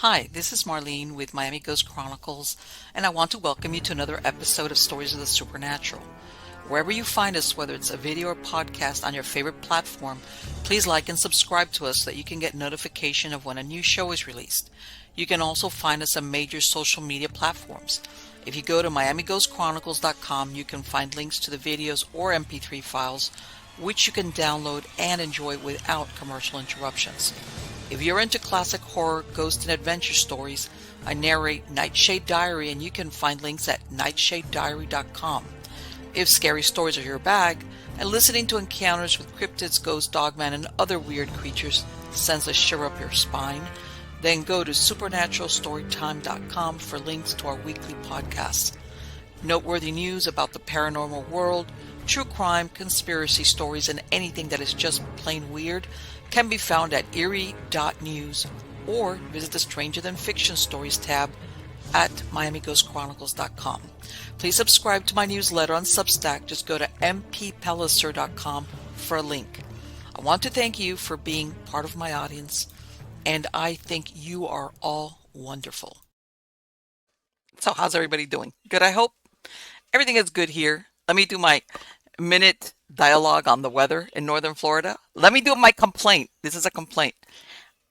Hi, this is Marlene with Miami Ghost Chronicles, and I want to welcome you to another episode of Stories of the Supernatural. Wherever you find us, whether it's a video or podcast on your favorite platform, please like and subscribe to us so that you can get notification of when a new show is released. You can also find us on major social media platforms. If you go to miamighostchronicles.com, you can find links to the videos or MP3 files, which you can download and enjoy without commercial interruptions. If you're into classic horror, ghost, and adventure stories, I narrate Nightshade Diary, and you can find links at nightshadediary.com. If scary stories are your bag, and listening to encounters with cryptids, ghosts, dogman, and other weird creatures sends a shiver up your spine, then go to supernaturalstorytime.com for links to our weekly podcasts. Noteworthy news about the paranormal world, true crime, conspiracy stories, and anything that is just plain weird can be found at eerie.news or visit the Stranger Than Fiction Stories tab at miamighostchronicles.com. Please subscribe to my newsletter on Substack. Just go to mppelliser.com for a link. I want to thank you for being part of my audience, and I think you are all wonderful. So how's everybody doing? Good, I hope. Everything is good here. Let me do my minute dialogue on the weather in northern Florida. Let me do my complaint. This is a complaint.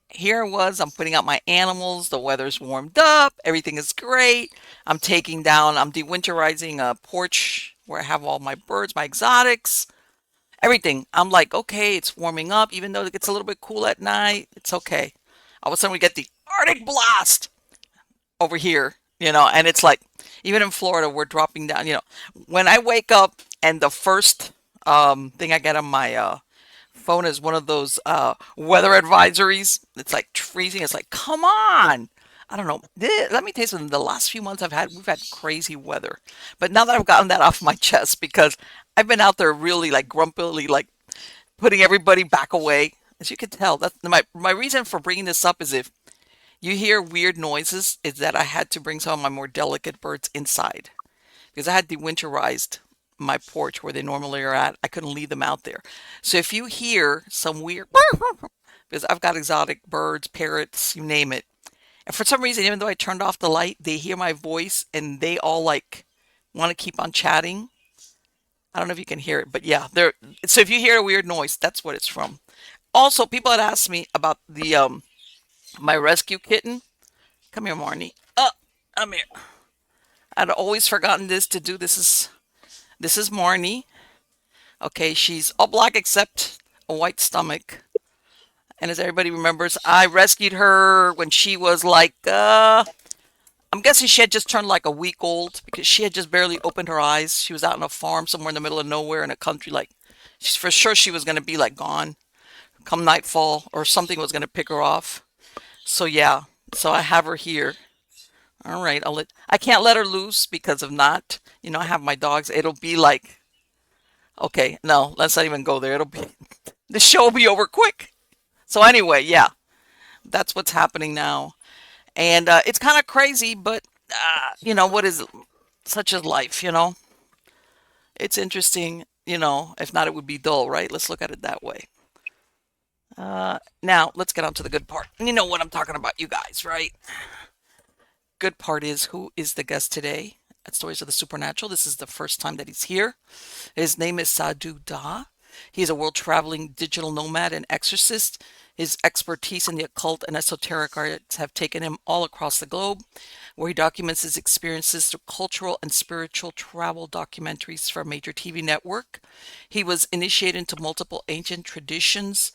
Here it was. I'm putting out my animals. The weather's warmed up. Everything is great. I'm dewinterizing a porch where I have all my birds, my exotics, everything. I'm like, okay, it's warming up. Even though it gets a little bit cool at night, it's okay. All of a sudden we get the Arctic blast over here, and it's like, even in Florida, we're dropping down, when I wake up and the first thing I get on my phone is one of those weather advisories. It's like freezing. It's like, come on. I don't know. Let me tell you something. The last few months we've had crazy weather. But now that I've gotten that off my chest, because I've been out there really like grumpily, like putting everybody back away. As you can tell, that's my reason for bringing this up is if you hear weird noises, is that I had to bring some of my more delicate birds inside because I had dewinterized my porch where they normally are at. I couldn't leave them out there. So if you hear some weird, because I've got exotic birds, parrots, you name it. And for some reason, even though I turned off the light, they hear my voice and they all like want to keep on chatting. I don't know if you can hear it, but yeah, so if you hear a weird noise, that's what it's from. Also, people had asked me about the my rescue kitten. Come here, Marnie. Come here. I'd always forgotten to do. This is Marnie. Okay, she's all black except a white stomach. And as everybody remembers, I rescued her when she was like, I'm guessing she had just turned like a week old because she had just barely opened her eyes. She was out on a farm somewhere in the middle of nowhere in a country. Like, for sure she was going to be like gone come nightfall or something was going to pick her off. So yeah, so I have her here. All right, I can't let her loose because of not, I have my dogs. It'll be like, okay, no, let's not even go there. The show will be over quick. So anyway, yeah, that's what's happening now. And it's kind of crazy, but, what is such as life, It's interesting, if not, it would be dull, right? Let's look at it that way. Now, let's get on to the good part. You know what I'm talking about, you guys, right? Good part is, who is the guest today at Stories of the Supernatural? This is the first time that he's here. His name is Sadhu Dah. He's a world-traveling digital nomad and exorcist. His expertise in the occult and esoteric arts have taken him all across the globe, where he documents his experiences through cultural and spiritual travel documentaries for a major TV network. He was initiated into multiple ancient traditions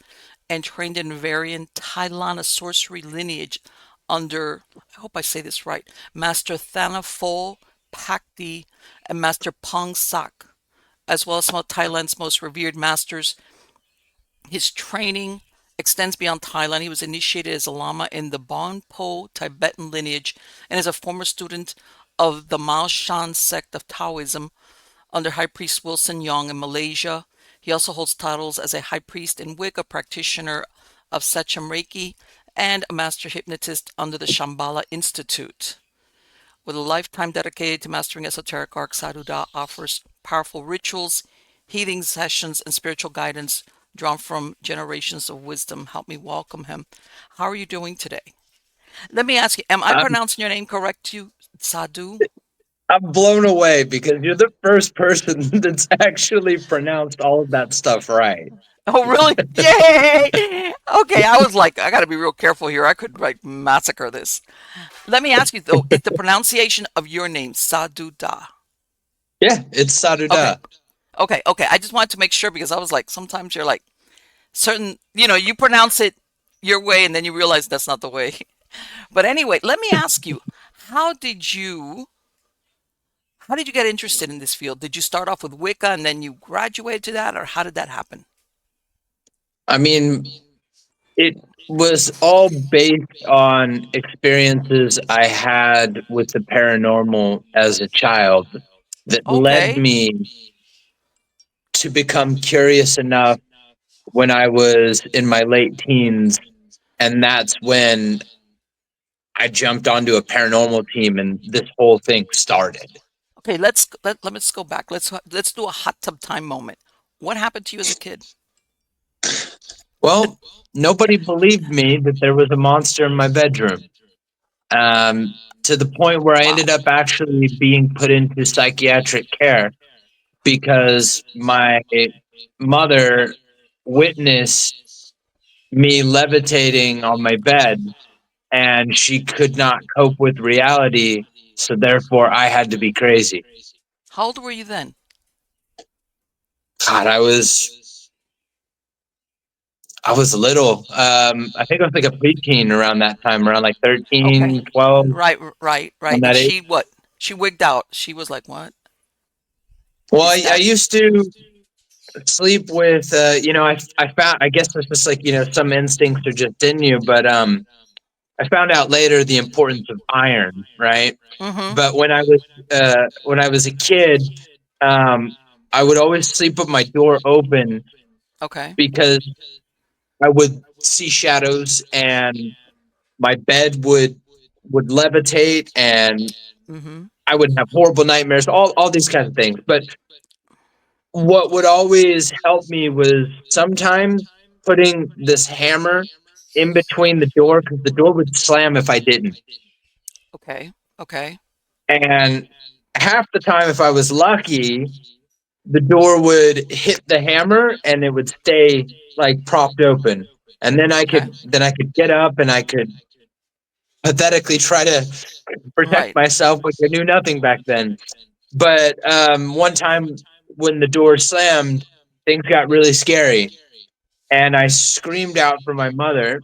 and trained in varying Thai Lanna Sorcery lineage under, I hope I say this right, Master Thanaphol, Pakdee, and Master Pong, as well as some of Thailand's most revered masters. His training extends beyond Thailand. He was initiated as a Lama in the Bonpo Tibetan lineage and is a former student of the Mao Shan sect of Taoism under High Priest Wilson Yong in Malaysia. He also holds titles as a High Priest and Wicca practitioner of Sechem Reiki and a Master Hypnotist under the Shambala Institute. With a lifetime dedicated to mastering esoteric arts, Sadhu Dah offers powerful rituals, healing sessions, and spiritual guidance drawn from generations of wisdom. Help me welcome him. How are you doing today? Let me ask you, am I I'm, pronouncing your name correct to you? Sadhu? I'm blown away because you're the first person that's actually pronounced all of that stuff right. Oh, really? Yay! Okay, I was like, I gotta be real careful here. I could like massacre this. Let me ask you though, is the pronunciation of your name Sadhu Dah? Yeah, it's Sadhu Okay, Dah. okay. I just wanted to make sure because I was like, sometimes you're like certain, you pronounce it your way and then you realize that's not the way. But anyway, let me ask you, how did you how did you get interested in this field? Did you start off with Wicca and then you graduated to that, or how did that happen? I mean, it was all based on experiences I had with the paranormal as a child that led Okay. me to become curious enough when I was in my late teens. And that's when I jumped onto a paranormal team and this whole thing started. Okay, let's go back. Let's do a hot tub time moment. What happened to you as a kid? Well, nobody believed me that there was a monster in my bedroom. To the point where I Wow. ended up actually being put into psychiatric care because my mother witnessed me levitating on my bed and she could not cope with reality. So therefore, I had to be crazy. How old were you then? God, I was little. I think I was like a preteen around that time, around like Okay. 13, 12, Right. on And that age. she what? She wigged out. She was like, "What Well, is I that?" used to sleep with, I found, I guess it's just like, some instincts are just in you, but I found out later the importance of iron, right? Mm-hmm. But when I was a kid, um, I would always sleep with my door open Okay. because I would see shadows and my bed would levitate and Mm-hmm. I would have horrible nightmares, all these kinds of things. But what would always help me was sometimes putting this hammer in between the door because the door would slam if I didn't. Okay. Okay. And half the time, if I was lucky, the door would hit the hammer and it would stay like propped open. And then I Okay. could then I could get up and I could pathetically try to protect Right. myself, like I knew nothing back then. But one time when the door slammed, things got really scary, and I screamed out for my mother,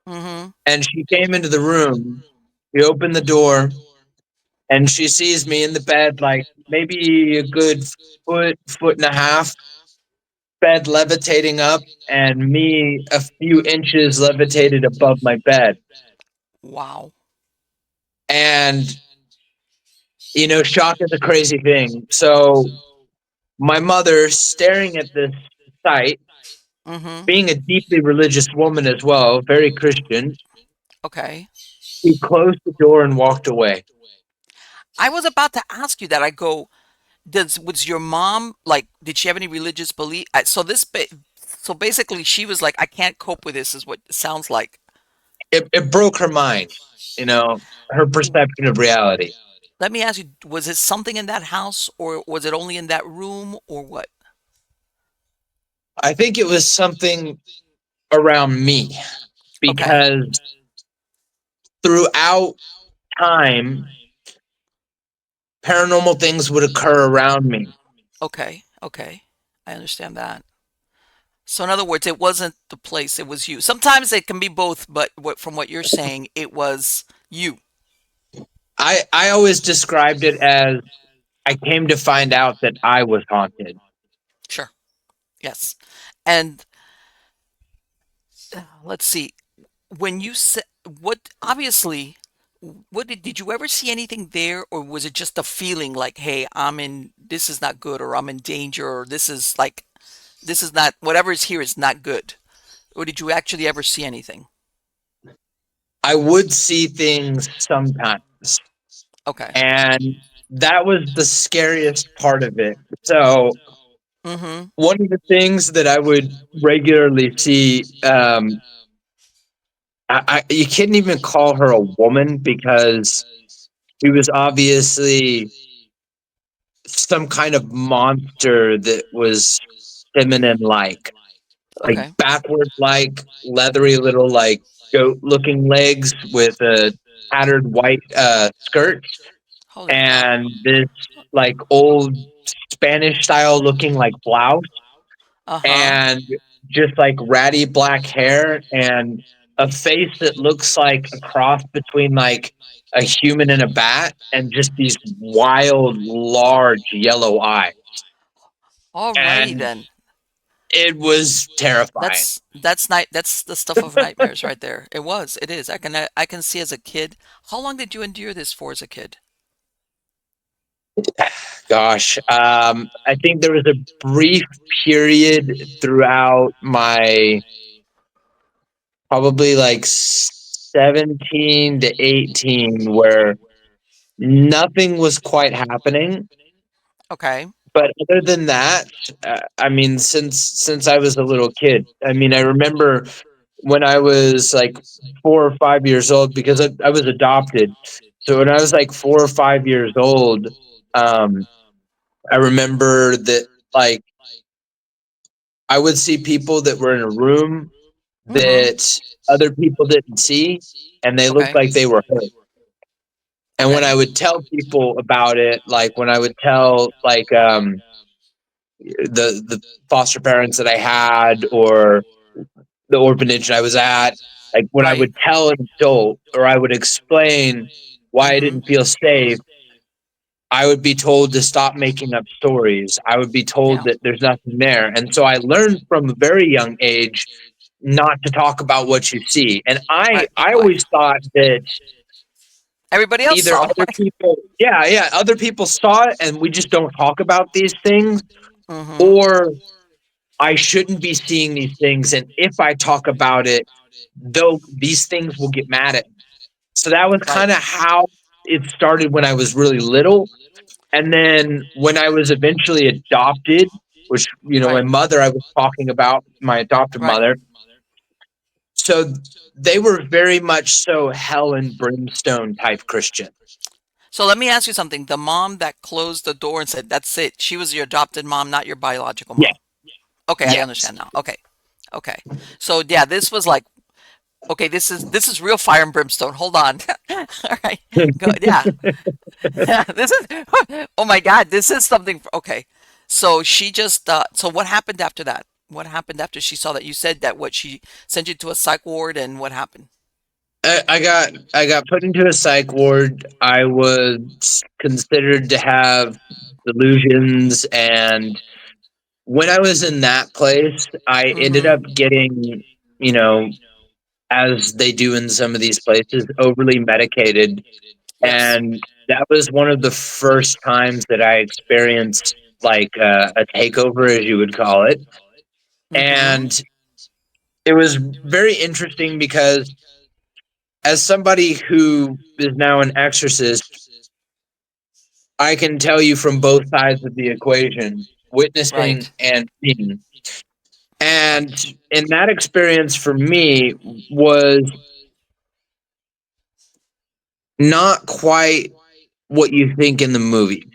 Mm-hmm. and she came into the room. She opened the door, and she sees me in the bed, like maybe a good foot and a half, bed levitating up, and me a few inches levitated above my bed. Wow. And shock is a crazy thing. So my mother, staring at this sight, Mm-hmm. being a deeply religious woman as well, very Christian, Okay. she closed the door and walked away. I was about to ask you that. I go, does was your mom like? Did she have any religious belief? So basically, she was like, I can't cope with this. Is what it sounds like. It broke her mind, her perception of reality. Let me ask you, was it something in that house, or was it only in that room, or what? I think it was something around me Okay. because throughout time, paranormal things would occur around me. Okay. Okay. I understand that. So in other words, it wasn't the place, it was you. Sometimes it can be both, but from what you're saying, it was you. I always described it as I came to find out that I was haunted. Sure. Yes. And let's see. When you said what obviously what did you ever see anything there, or was it just a feeling like, hey, I'm in this is not good, or I'm in danger, or this is not whatever is here is not good? Or did you actually ever see anything? I would see things sometimes, Okay. and that was the scariest part of it. So Mm-hmm. one of the things that I would regularly see, you couldn't even call her a woman because she was obviously some kind of monster that was feminine like Okay. backward like leathery little like goat looking legs with a tattered white skirt Holy cow. and this like old Spanish style looking like blouse Uh huh. and just like ratty black hair and a face that looks like a cross between like a human and a bat and just these wild large yellow eyes, Alrighty and then. it was terrifying. That's night. That's the stuff of nightmares right there. It was. It is. I can see as a kid. How long did you endure this for as a kid? Gosh, I think there was a brief period throughout my probably like 17 to 18 where nothing was quite happening. Okay. But other than that, I mean, since I was a little kid, I mean, I remember when I was like 4 or 5 years old because I was adopted. So when I was like 4 or 5 years old, um, I remember that like I would see people that were in a room Mm-hmm. that other people didn't see, and they looked Okay. like they were hurt. And when I Okay. would tell people about it, like when I would tell like the foster parents that I had or the orphanage I was at, like when I Right. would tell an adult or I would explain why I Mm-hmm. didn't feel safe, I would be told to stop making up stories. I would be told Yeah. that there's nothing there. And so I learned from a very young age not to talk about what you see. And Right. I Right. always thought that Everybody else either saw, other right? people, yeah, other people saw it and we just don't talk about these things, Mm-hmm. or I shouldn't be seeing these things. And if I talk about it, though, these things will get mad at me. So that was Right. kind of how it started when I was really little. And then when I was eventually adopted, which, my Right. mother, I was talking about my adopted Right. mother. So they were very much so hell and brimstone type Christian. So let me ask you something. The mom that closed the door and said, "That's it," she was your adopted mom, not your biological Yeah. mom. Okay, I Yes. understand now. Okay. Okay. So yeah, this was like, okay, this is real fire and brimstone. Hold on. All right. Good. Yeah. This is oh my God, this is something okay. So she just so what happened after that? What happened after she saw that? You said that what she sent you to a psych ward and what happened? I got put into a psych ward. I was considered to have delusions, and when I was in that place, I ended Mm-hmm. up getting, you know, as they do in some of these places, overly medicated. Yes. And that was one of the first times that I experienced like a takeover, as you would call it. Mm-hmm. And it was very interesting because as somebody who is now an exorcist, I can tell you from both sides of the equation, witnessing Right. and seeing. And Right. in that experience for me was not quite what you think in the movie. I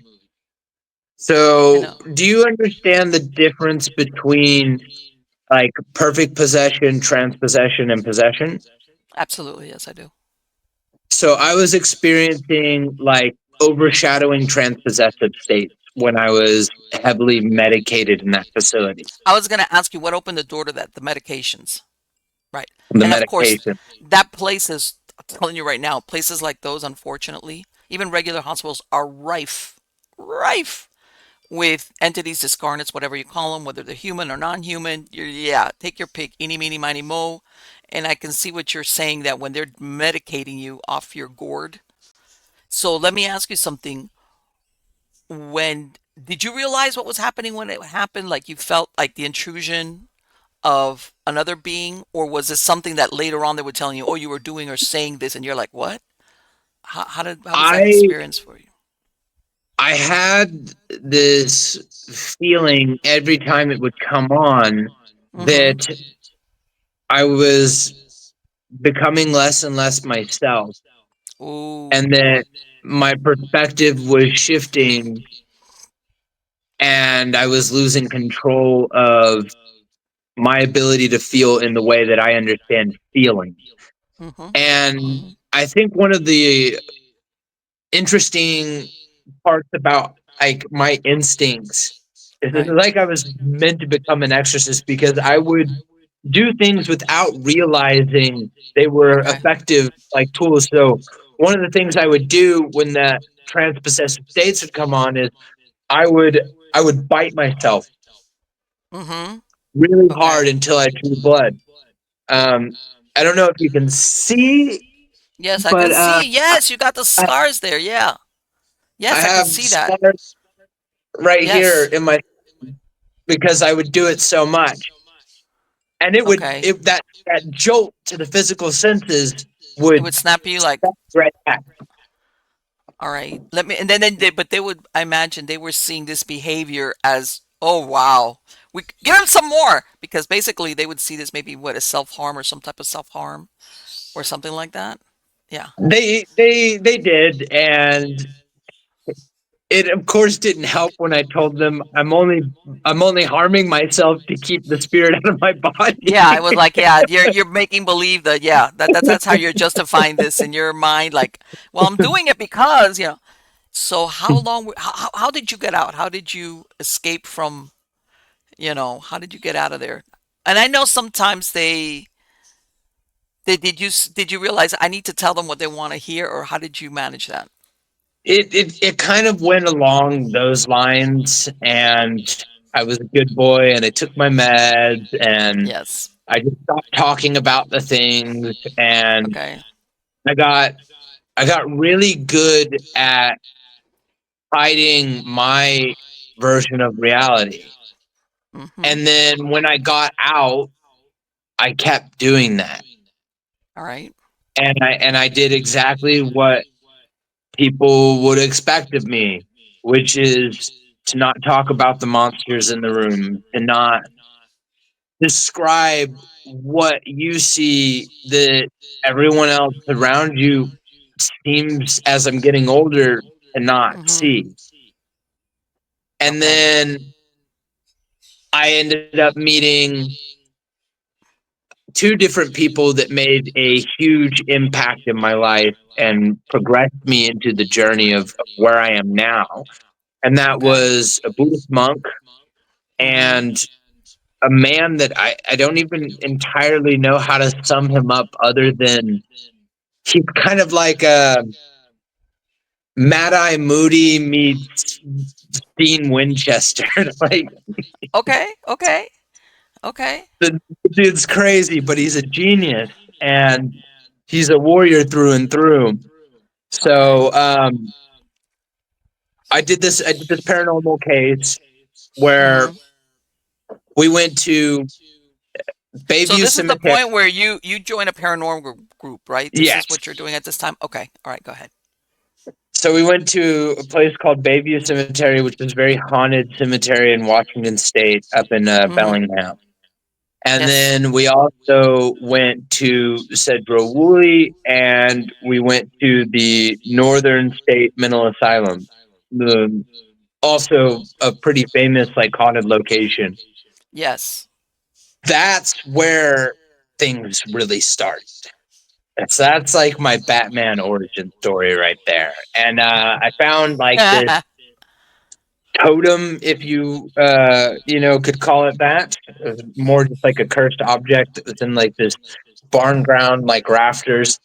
So, know. do you understand the difference between like perfect possession, transpossession, and possession? Absolutely. Yes, I do. So, I was experiencing like overshadowing transpossessive states when I was heavily medicated in that facility. I was gonna ask you what opened the door to that, the medications. Right. The And of course, medication. that place is, I'm telling you right now, places like those, unfortunately, even regular hospitals are rife with entities, discarnates, whatever you call them, whether they're human or non-human. Yeah, take your pick, eeny, meeny, miny, mo. And I can see what you're saying that when they're medicating you off your gourd. So let me ask you something. When did you realize what was happening when it happened? Like you felt like the intrusion of another being, or was this something that later on they were telling you, oh, you were doing or saying this, and you're like, what? How was that I experience for you? I had this feeling every time it would come on Mm-hmm. that I was becoming less and less myself. Ooh. And then my perspective was shifting, and I was losing control of my ability to feel in the way that I understand feeling. Mhm. And Mhm. I think one of the interesting parts about like my instincts is it's Right. like I was meant to become an exorcist, because I would do things without realizing they were Okay. effective like tools. So one of the things I would do when the trans-possessive states would come on is I would I would bite myself Mhm. really Okay. hard until I drew blood. Um, I don't know if you can see, Yes, I but can see. Yes, you got the I, scars there. Yeah. I Yes, I can have see that. scars right here Yes. in my, because I would do it so much, and it would Okay. it that jolt to the physical senses It would would snap you like, snap right back. all right, let me, and then they, but they would, I imagine they were seeing this behavior as, oh wow, we give them some more, because basically they would see this maybe what, a self harm or some type of self harm or something like that. Yeah. They did, and it of course didn't help when I told them I'm only harming myself to keep the spirit out of my Yeah, it body. was like, yeah, you're making believe that, yeah, that's how you're justifying this in your mind, like, well, I'm doing it because, you know. So how long, how did you get out? How did you escape from, you know, how did you get out of there? And I know sometimes they did you realize I need to tell them what they want to hear, or how did you manage that? It kind of went along those lines, and I was a good boy, and I took my meds, and Yes. I just stopped talking about the things, and Okay. I got I got really good at hiding my version of reality. Mm-hmm. And then when I got out, I kept doing that. All right. And I did exactly what people would expect of me, which is to not talk about the monsters in the room, to not describe what you see that everyone else around you seems, as I'm getting older, to not Mm-hmm. see. And Okay. then I ended up meeting two different people that made a huge impact in my life and progressed me into the journey of where I am now. And that Okay. was a Buddhist monk Mm-hmm. and a man that I don't even entirely know how to sum him up, other than he's kind of like a Mad Eye Moody meets Dean Winchester. Like, Okay. Okay. Okay. the dude's crazy, but he's a genius, and he's a warrior through and through. Okay. So I did this paranormal case where Mm-hmm. we went to So Bayview this is the Cemetery. point where you join a paranormal group, right? This is Yes. what you're doing at this time. Okay. All right. Go ahead. So we went to a place called Bayview Cemetery, which is a very haunted cemetery in Washington State, up in Mm-hmm. Bellingham. And Yes. then we also went to Cedro Woolley, and we went to the Northern State Mental Asylum, the, also a pretty famous like haunted location. Yes. That's where things really start. That's like my Batman origin story right there. And I found like this totem, if you you know, could call it that. It was more just like a cursed object that was in like this barn ground, like rafters.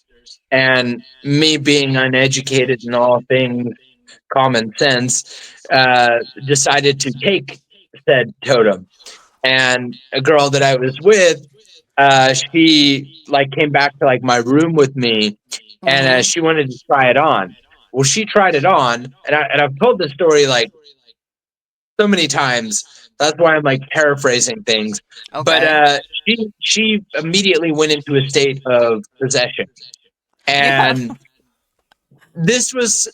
And me being uneducated in all things common sense, decided to take said totem. And a girl that I was with, she like came back to like my room with me, and Mm-hmm. she wanted to try it on. Well, she tried it on, and I've told this story like so many times. That's why I'm like paraphrasing things. But Okay. she immediately went into a state of possession, Yeah. and this was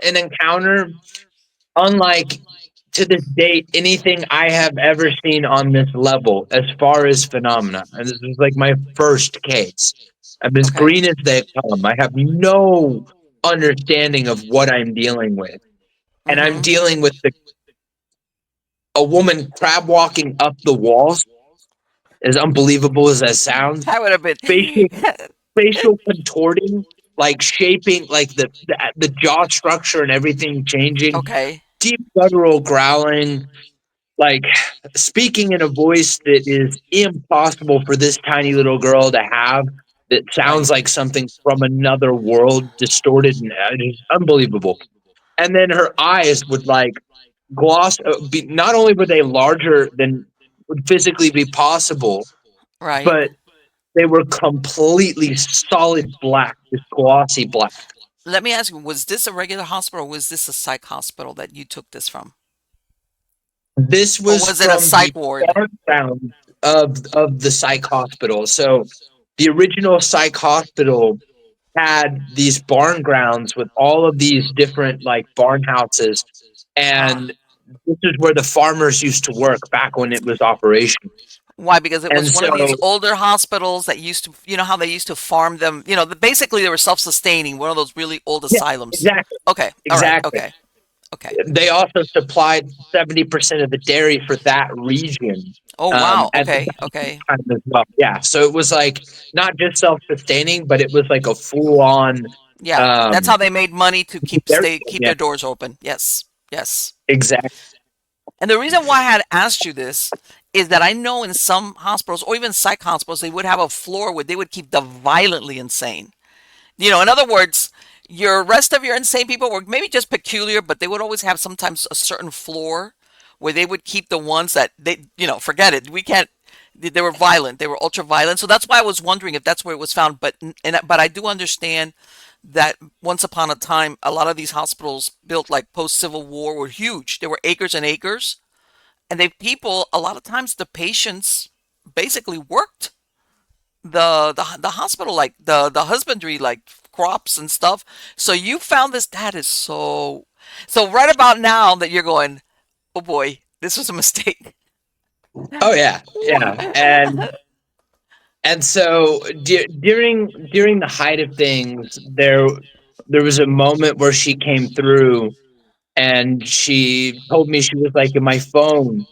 an encounter unlike to this date anything I have ever seen on this level as far as phenomena. And this is like my first case. I'm as Okay. green as they come. I have no understanding of what I'm dealing with. And I'm Mm-hmm. dealing with a woman crab walking up the walls, as unbelievable as that sounds. That would have Facial, been facial contorting, like shaping, like the jaw structure and everything changing. okay. Deep guttural growling, like speaking in a voice that is impossible for this tiny little girl to have, that sounds Right. like something from another world, distorted, and it is unbelievable. And then her eyes would like gloss, not only were they larger than would physically be possible, Right. but they were completely solid black, this glossy black. Let me ask you, was this a regular hospital or was this a psych hospital that you took this from? This Or was was it a from the psych ward? background of the psych hospital. So the original psych hospital had these barn grounds with all of these different like barn houses, Ah. and this is where the farmers used to work back when it was operation. Why? Because it And was one of these so older hospitals that used to, how they used to farm them. Basically they were self-sustaining, one of those really old yeah, asylums. exactly, Okay. All right. exactly. Okay. Okay. They also supplied 70% of the dairy for that region Oh, wow. at the Okay. Okay. time as well. Yeah, so it was like not just self-sustaining, but it was like a full-on Yeah. That's how um, they made money to dairy farm. keep Yeah, their doors open. Yes. Yes. exactly. And the reason why I had asked you this is that I know in some hospitals or even psych hospitals, they would have a floor where they would keep the violently insane. In other words, your rest of your insane people were maybe just peculiar, but they would always have sometimes a certain floor where they would keep the ones that forget it. We can't. They were violent. They were ultra violent. So that's why I was wondering if that's where it was found. But I do understand that once upon a time, a lot of these hospitals built like post Civil War were huge. There were acres and acres, and a lot of times the patients basically worked the hospital, like the husbandry, like crops and stuff. So you found this. That is so right about now that you're going, oh boy, this was a mistake. Oh yeah, yeah, and so during the height of things, there was a moment where she came through, and she told me, she was like, my phone,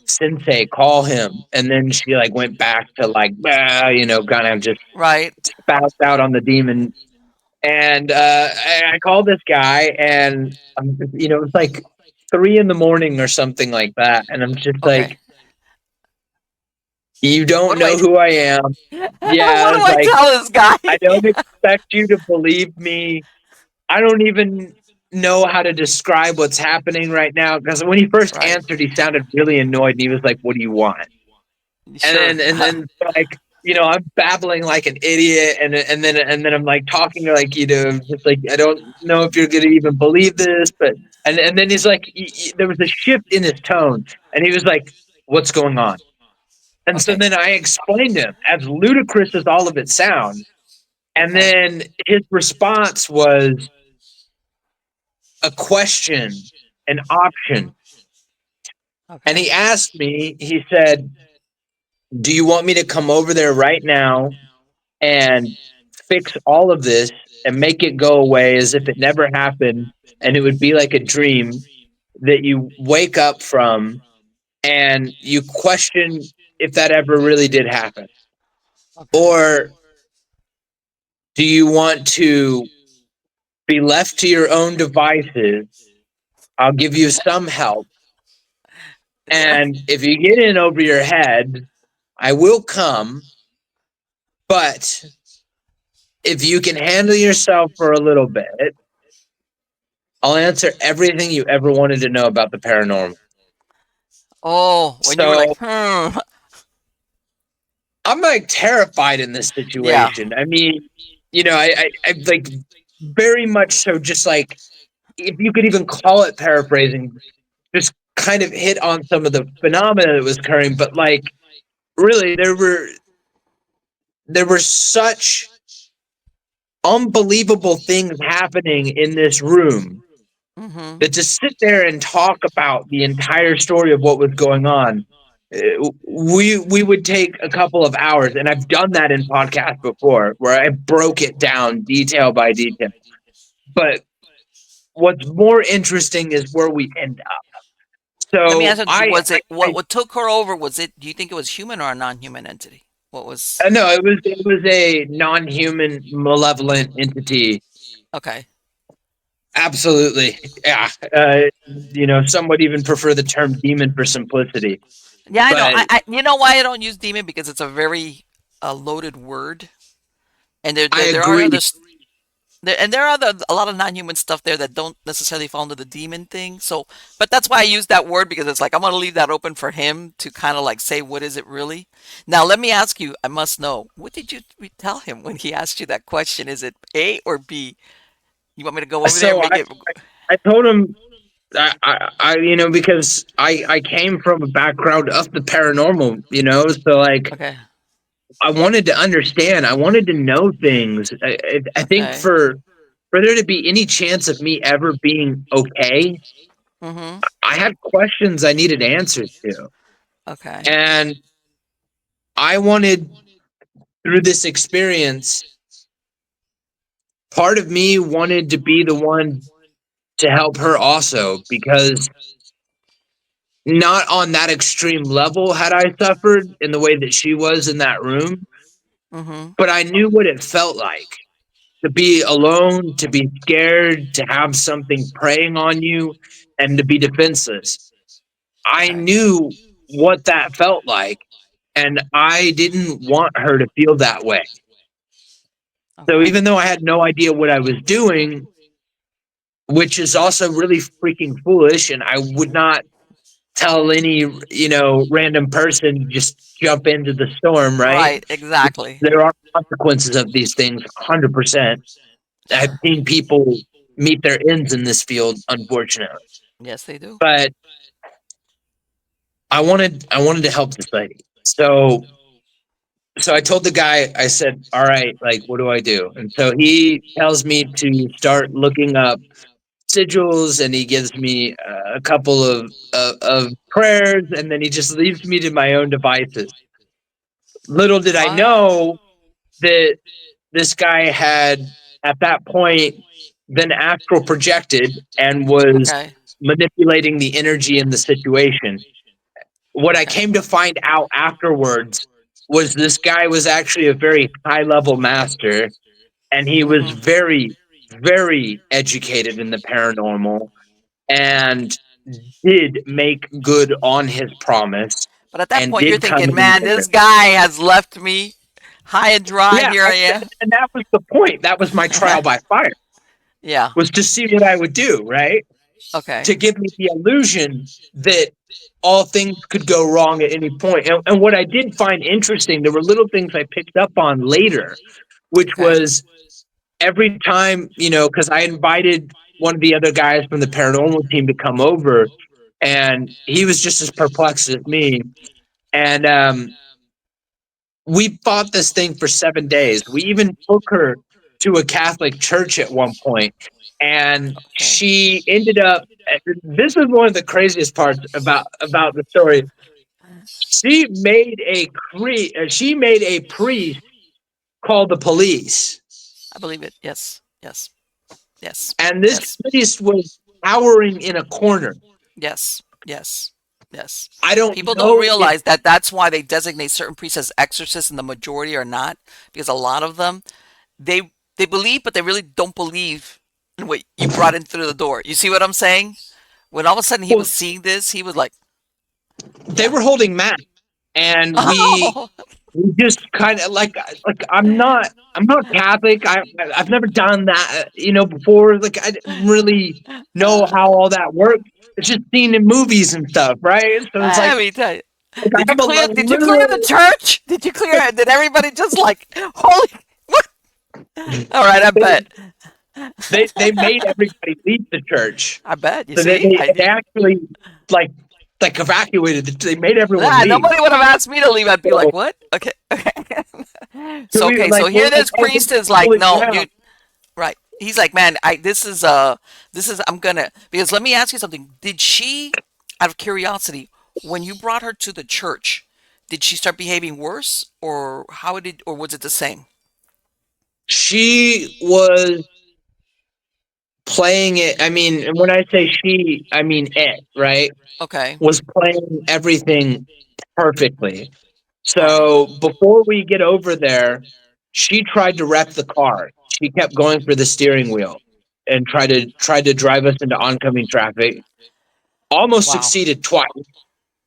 sensei, call him. And then she like went back to like, kind of just Right. spouts out on the demon. And I called this guy, and it was like 3 in the morning or something like that. And I'm just Okay. like, you What don't do I know who I am. Yeah, what I do was I like, tell this guy? I don't expect you to believe me. I don't even know how to describe what's happening right now, because when he first Right. answered, he sounded really annoyed, and he was like, "What do you want?" And Sure. then like, I'm babbling like an idiot, and then I'm like talking like, just like, I don't know if you're gonna even believe this, but and then he's like, there was a shift in his tone, and he was like, "What's going on?" And so Okay. then I explained to him, as ludicrous as all of it sounds, and Okay. then his response was a question, an option. And Okay. he asked me, he said, "Do you want me to come over there right now and fix all of this and make it go away as if it never happened? And it would be like a dream that you wake up from, and you question if that ever really did happen? Okay. Or do you want to be left to your own devices? I'll give you some help. And if you get in over your head, I will come. But if you can handle yourself for a little bit, I'll answer everything you ever wanted to know about the paranormal." Oh, when you were like, So hmm. I'm like terrified in this Yeah. situation. I mean, I like very much so, just like, if you could even call it paraphrasing, just kind of hit on some of the phenomena that was occurring. But like, really, there were such unbelievable things happening in this room Mm-hmm. that to sit there and talk about the entire story of what was going on, we would take a couple of hours, and I've done that in podcasts before, where I broke it down detail by detail. But what's more interesting is where we end up. Let me So ask you: was it what took her over? Was it? Do you think it was human or a non-human entity? What was? no, it was a non-human malevolent entity. Okay. Absolutely, yeah. Some would even prefer the term demon for simplicity. Yeah, I know. But You know why I don't use demon, because it's a very loaded word, and I there are agree. others. There are a lot of non-human stuff there that don't necessarily fall into the demon thing. So, but that's why I use that word, because it's like I'm gonna leave that open for him to kind of like say what is it really. Now, let me ask you. I must know. What did you tell him when he asked you that question? Is it A or B? You want me to go over there and So make it? I told him, because I came from a background of the paranormal, so like Okay. I wanted to understand, I wanted to know things. I think Okay. for there to be any chance of me ever being okay, Mm-hmm. I had questions I needed answers to. Okay. And I wanted, through this experience, part of me wanted to be the one to help her also, because not on that extreme level had I suffered in the way that she was in that room, Mm-hmm. but I knew what it felt like to be alone, to be scared, to have something preying on you, and to be defenseless. I Okay. knew what that felt like, and I didn't want her to feel that way. So Okay. even though I had no idea what I was doing, which is also really freaking foolish, and I would not tell any, random person to just jump into the storm, right? Right. Exactly. There are consequences of these things, 100%. I've seen people meet their ends in this field, unfortunately. Yes, they do. But I wanted to help this lady. So I told the guy, I said, all right, like, what do I do? And so he tells me to start looking up sigils, and he gives me a couple of prayers, and then he just leaves me to my own devices. Little did I What? know that this guy had, at that point, been astral projected and was Okay. manipulating the energy in the situation. What I Okay. came to find out afterwards was this guy was actually a very high level master, and he was Mm-hmm. very, very educated in the paranormal, and did make good on his promise, But at that and point, you're did come thinking, in man, there. this guy has left me high and dry. Yeah, Here I am. and that was the point. That was my trial by fire, Yeah. was to see what I would do, right? Okay. To give me the illusion that all things could go wrong at any point. And what I did find interesting, there were little things I picked up on later, which Okay. was every time, because I invited one of the other guys from the paranormal team to come over, and he was just as perplexed as me. And we fought this thing for 7 days. We even took her to a Catholic church at one point, and Okay. she ended up. This is one of the craziest parts about the story. She made a priest call the police, I believe it. Yes. Yes. Yes. and this Yes. priest was cowering in a corner. Yes. Yes. Yes. I don't People don't know if realize that that's why they designate certain priests as exorcists and the majority are not, because a lot of them, they believe, but they really don't believe in what you brought in through the door. You see what I'm saying? When all of a sudden he well, was seeing this, he was like, they yeah. were holding mass, and Oh, we just kind of like I'm not Catholic. I've never done that, before. Like I didn't really know how all that works. It's just seen in movies and stuff, right? So it's let like, me tell you. I have a Did you clear the literal. church? Did you clear it? Did everybody just like, holy, what? All right, I They, bet. they made everybody leave the church, I bet. You so they see? they, they actually like like evacuated. They made everyone Nah, leave. nobody would have asked me to leave. I'd be like, So, what? Okay. Okay. so So, we were okay. So like, we're here like, this oh, this priest is is like, holy no, ground. you, right. He's like, man, this is I'm gonna because let me ask you something. Did she, out of curiosity, when you brought her to the church, did she start behaving worse, or or was it the same? She was playing it. I mean, and when I say she, I mean it, right? Okay. Was playing everything perfectly. All right. So before we get over there, she tried to wreck the car. She kept going for the steering wheel and tried to drive us into oncoming traffic. Almost Wow. succeeded twice.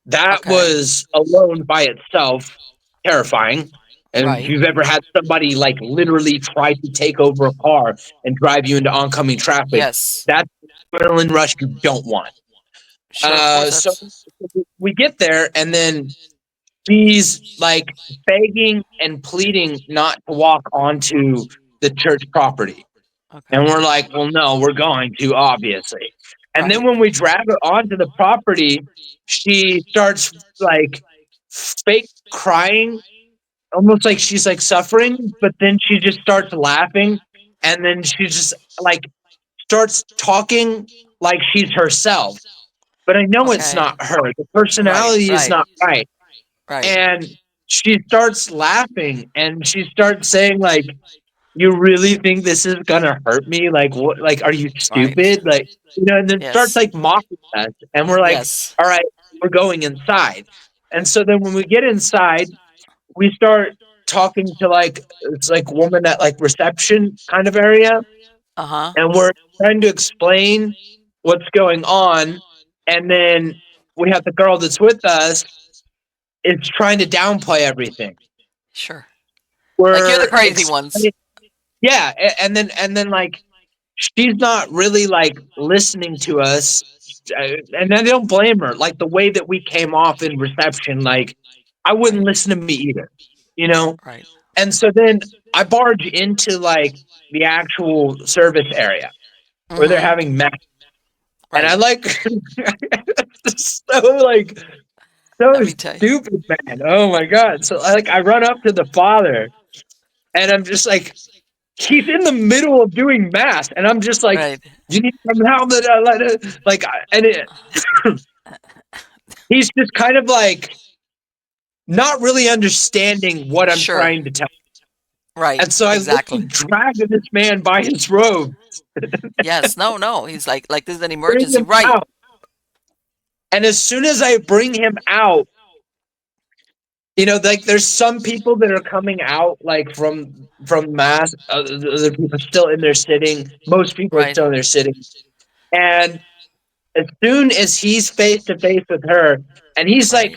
That Okay. was alone by itself terrifying. And if Right. you've ever had somebody like literally try to take over a car and drive you into oncoming traffic, Yes. that's an adrenaline rush you don't want. Sure. Of course. So That's we get there, and then she's like begging and pleading not to walk onto the church property. And okay. we're like, well, no, we're going to, obviously. And then Right. when we drag her onto the property, she starts like fake crying, almost like she's like suffering, but then she just starts laughing. And then she just like starts talking like she's herself. But I know it's Okay. not her. The Right. personality is Right. not right. Right. And she starts laughing and she starts saying, like, you really think this is gonna hurt me? Like, what? Like, are you Right. stupid? Like, and then starts Yes. like mocking us, and we're like, Yes. all right, we're going inside. And so then when we get inside, we start talking to like it's like woman at like reception kind of area, Uh huh. and we're trying to explain what's going on, and then we have the girl that's with us is trying to downplay everything. Sure. Like you're the We're crazy ones. explaining, yeah, and then like she's not really like listening to us, and I don't blame her. Like the way that we came off in reception, like I wouldn't Right. listen to me either, you know. Right. And so then I barge into like the actual service area where they're Mm-hmm. having mass, and I Right. like so like so Let me tell you. stupid, man. Oh my god! So like I run up to the father, and I'm just like, he's in the middle of doing mass, and I'm just like, Right. you need to come out that like, and he's just kind of like not really understanding what I'm Sure. trying to tell. Right. And so I Exactly. literally drag this man by his robe, Yes. No. No. He's like this is an bring emergency. him Right. out, and as soon as I bring him out, like there's some people that are coming out like from mass, other people still in their sitting. Most people are Right. still in their sitting, and as soon as he's face to face with her, and he's like,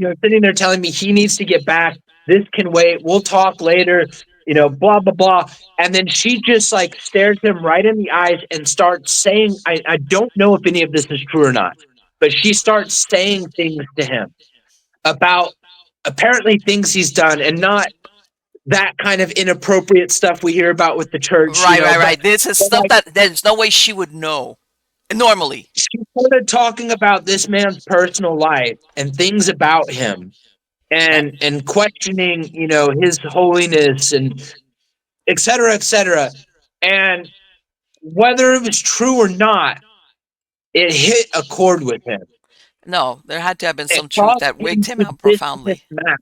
Right. sitting there telling me he needs to get back. This can wait. We'll talk later. Blah blah blah. And then she just like stares him right in the eyes and starts saying, I don't know if any of this is true or not, but she starts saying things to him about apparently things he's done, and not that kind of inappropriate stuff we hear about with the church, Right. Right. but Right. This is stuff like that there's no way she would know normally. she started talking about this man's personal life and things about him, That. and questioning, his holiness and et cetera, et cetera. And whether it was true or not, it hit a chord with him. No. There had to have been It some truth caused that wigged him him to out dismiss profoundly. Matt,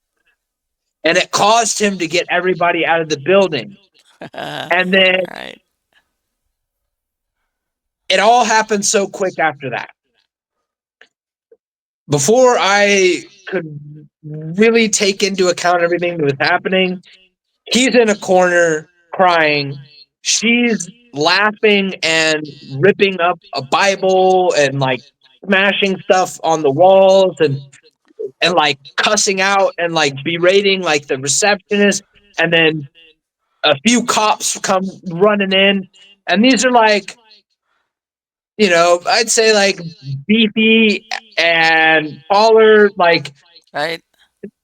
and it caused him to get everybody out of the building. And then Right. it all happened so quick after that. Before I could really take into account everything that was happening, he's in a corner crying. She's laughing and ripping up a Bible and like smashing stuff on the walls, and like cussing out and like berating like the receptionist. And then a few cops come running in, and these are like, I'd say like beefy and taller, like Right.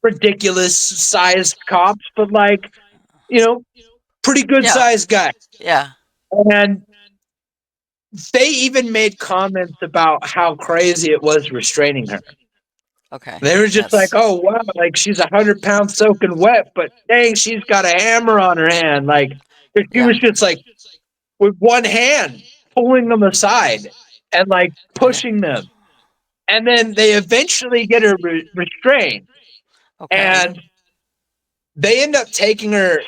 ridiculous sized cops, but like, you know, pretty good Yeah. sized guy. Yeah. And they even made comments about how crazy it was restraining her. Okay. They were just like, Yes. oh wow, like she's 100 pounds soaking wet, but dang, she's got a hammer on her hand. Like she Yeah. was just like with one hand, pulling them aside and like Okay. pushing them. And then they eventually get her restrained, Okay. and they end up taking her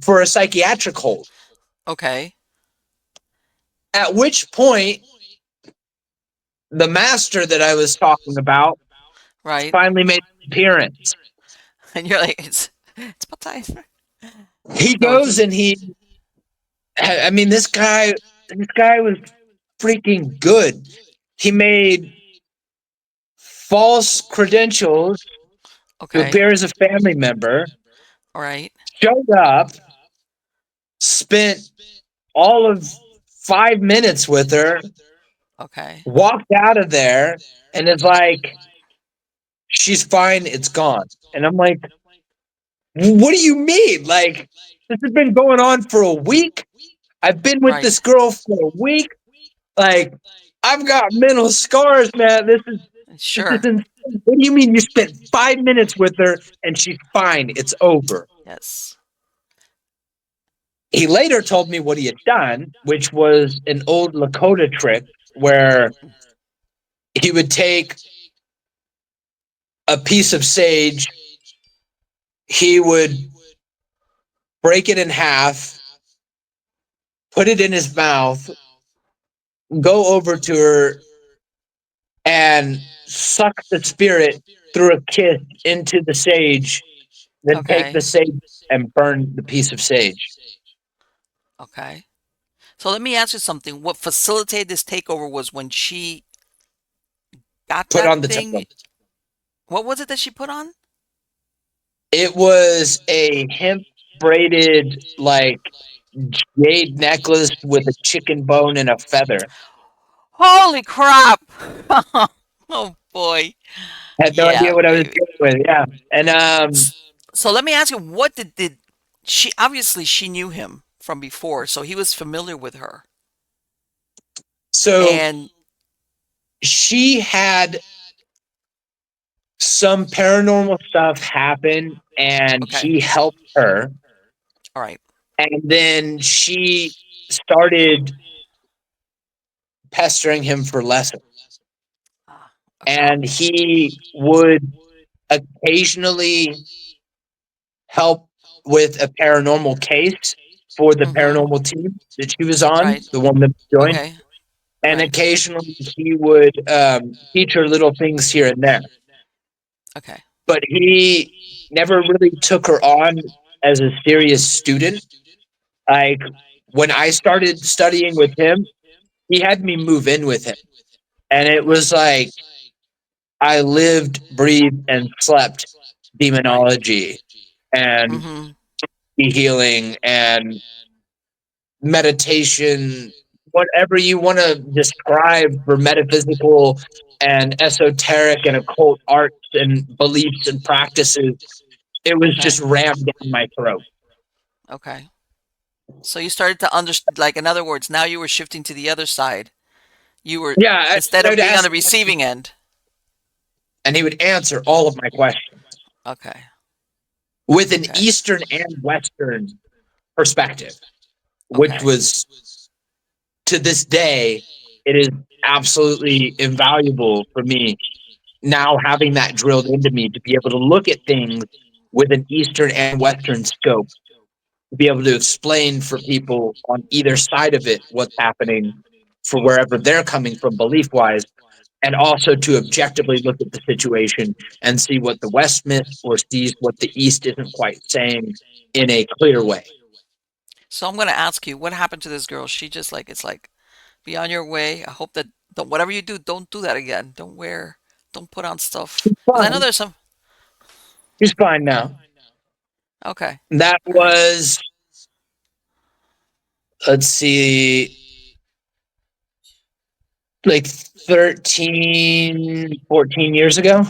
for a psychiatric hold. Okay. At which point, the master that I was talking about Right. finally made an appearance. And you're like, it's about time. He No, goes and I mean, this guy was freaking good. He made false credentials to Okay. appear as a family member, All right. showed up, spent all of 5 minutes with her, Okay. walked out of there, and it's like, she's fine, it's gone. And I'm like, what do you mean? Like, this has been going on for a week. I've been with Right. this girl for a week. Like, I've got mental scars, man. This is Sure. insane. What do you mean you spent 5 minutes with her and she's fine? It's over. Yes. He later told me what he had done, which was an old Lakota trick where he would take a piece of sage, he would break it in half, put it in his mouth, go over to her, and suck the spirit through a kiss into the sage, then take Okay. the sage and burn the piece of sage. Okay. So let me ask you something. What facilitated this takeover was when she got Put that on the thing. temple. What was it that she put on? It was a hemp braided, like, jade necklace with a chicken bone and a feather. Holy crap! Oh boy. Had no idea Yeah, what I was baby. dealing with. Yeah. And So let me ask you, what did she obviously she knew him from before, so he was familiar with her. so And she had some paranormal stuff happen and okay. he helped her. All right. And then she started pestering him for lessons. Ah, okay. And he would occasionally help with a paranormal case for the Mhm. paranormal team that she was on, Right. the one that joined. Okay. And Right. occasionally he would teach her little things here and there. Okay. But he never really took her on as a serious student. Like, when I started studying with him, he had me move in with him. And it Okay. was like I lived, breathed, and slept Right. demonology and Mhm. healing and meditation, whatever you want to describe for metaphysical and esoteric and occult arts and beliefs and practices. It was just Okay. rammed down my throat. Okay. So you started to understand, like, in other words, now you were shifting to the other side. You were, Yeah, instead I of would being on ask, the receiving end. and he would answer all of my questions Okay. with an Okay. Eastern and Western perspective, which Okay. was, to this day, it is absolutely invaluable for me now having that drilled into me to be able to look at things with an Eastern and Western scope, to be able to explain for people on either side of it what's happening for wherever they're coming from belief wise, and also to objectively look at the situation and see what the West missed or sees what the East isn't quite saying in a clear way. So I'm going to ask you, what happened to this girl? She just like, it's like, be on your way. I hope that whatever you do, don't do that again. Don't put on stuff. Because I know Fine. there's some. He's fine now. Okay. That All right. was, let's see, like 13, 14 years ago.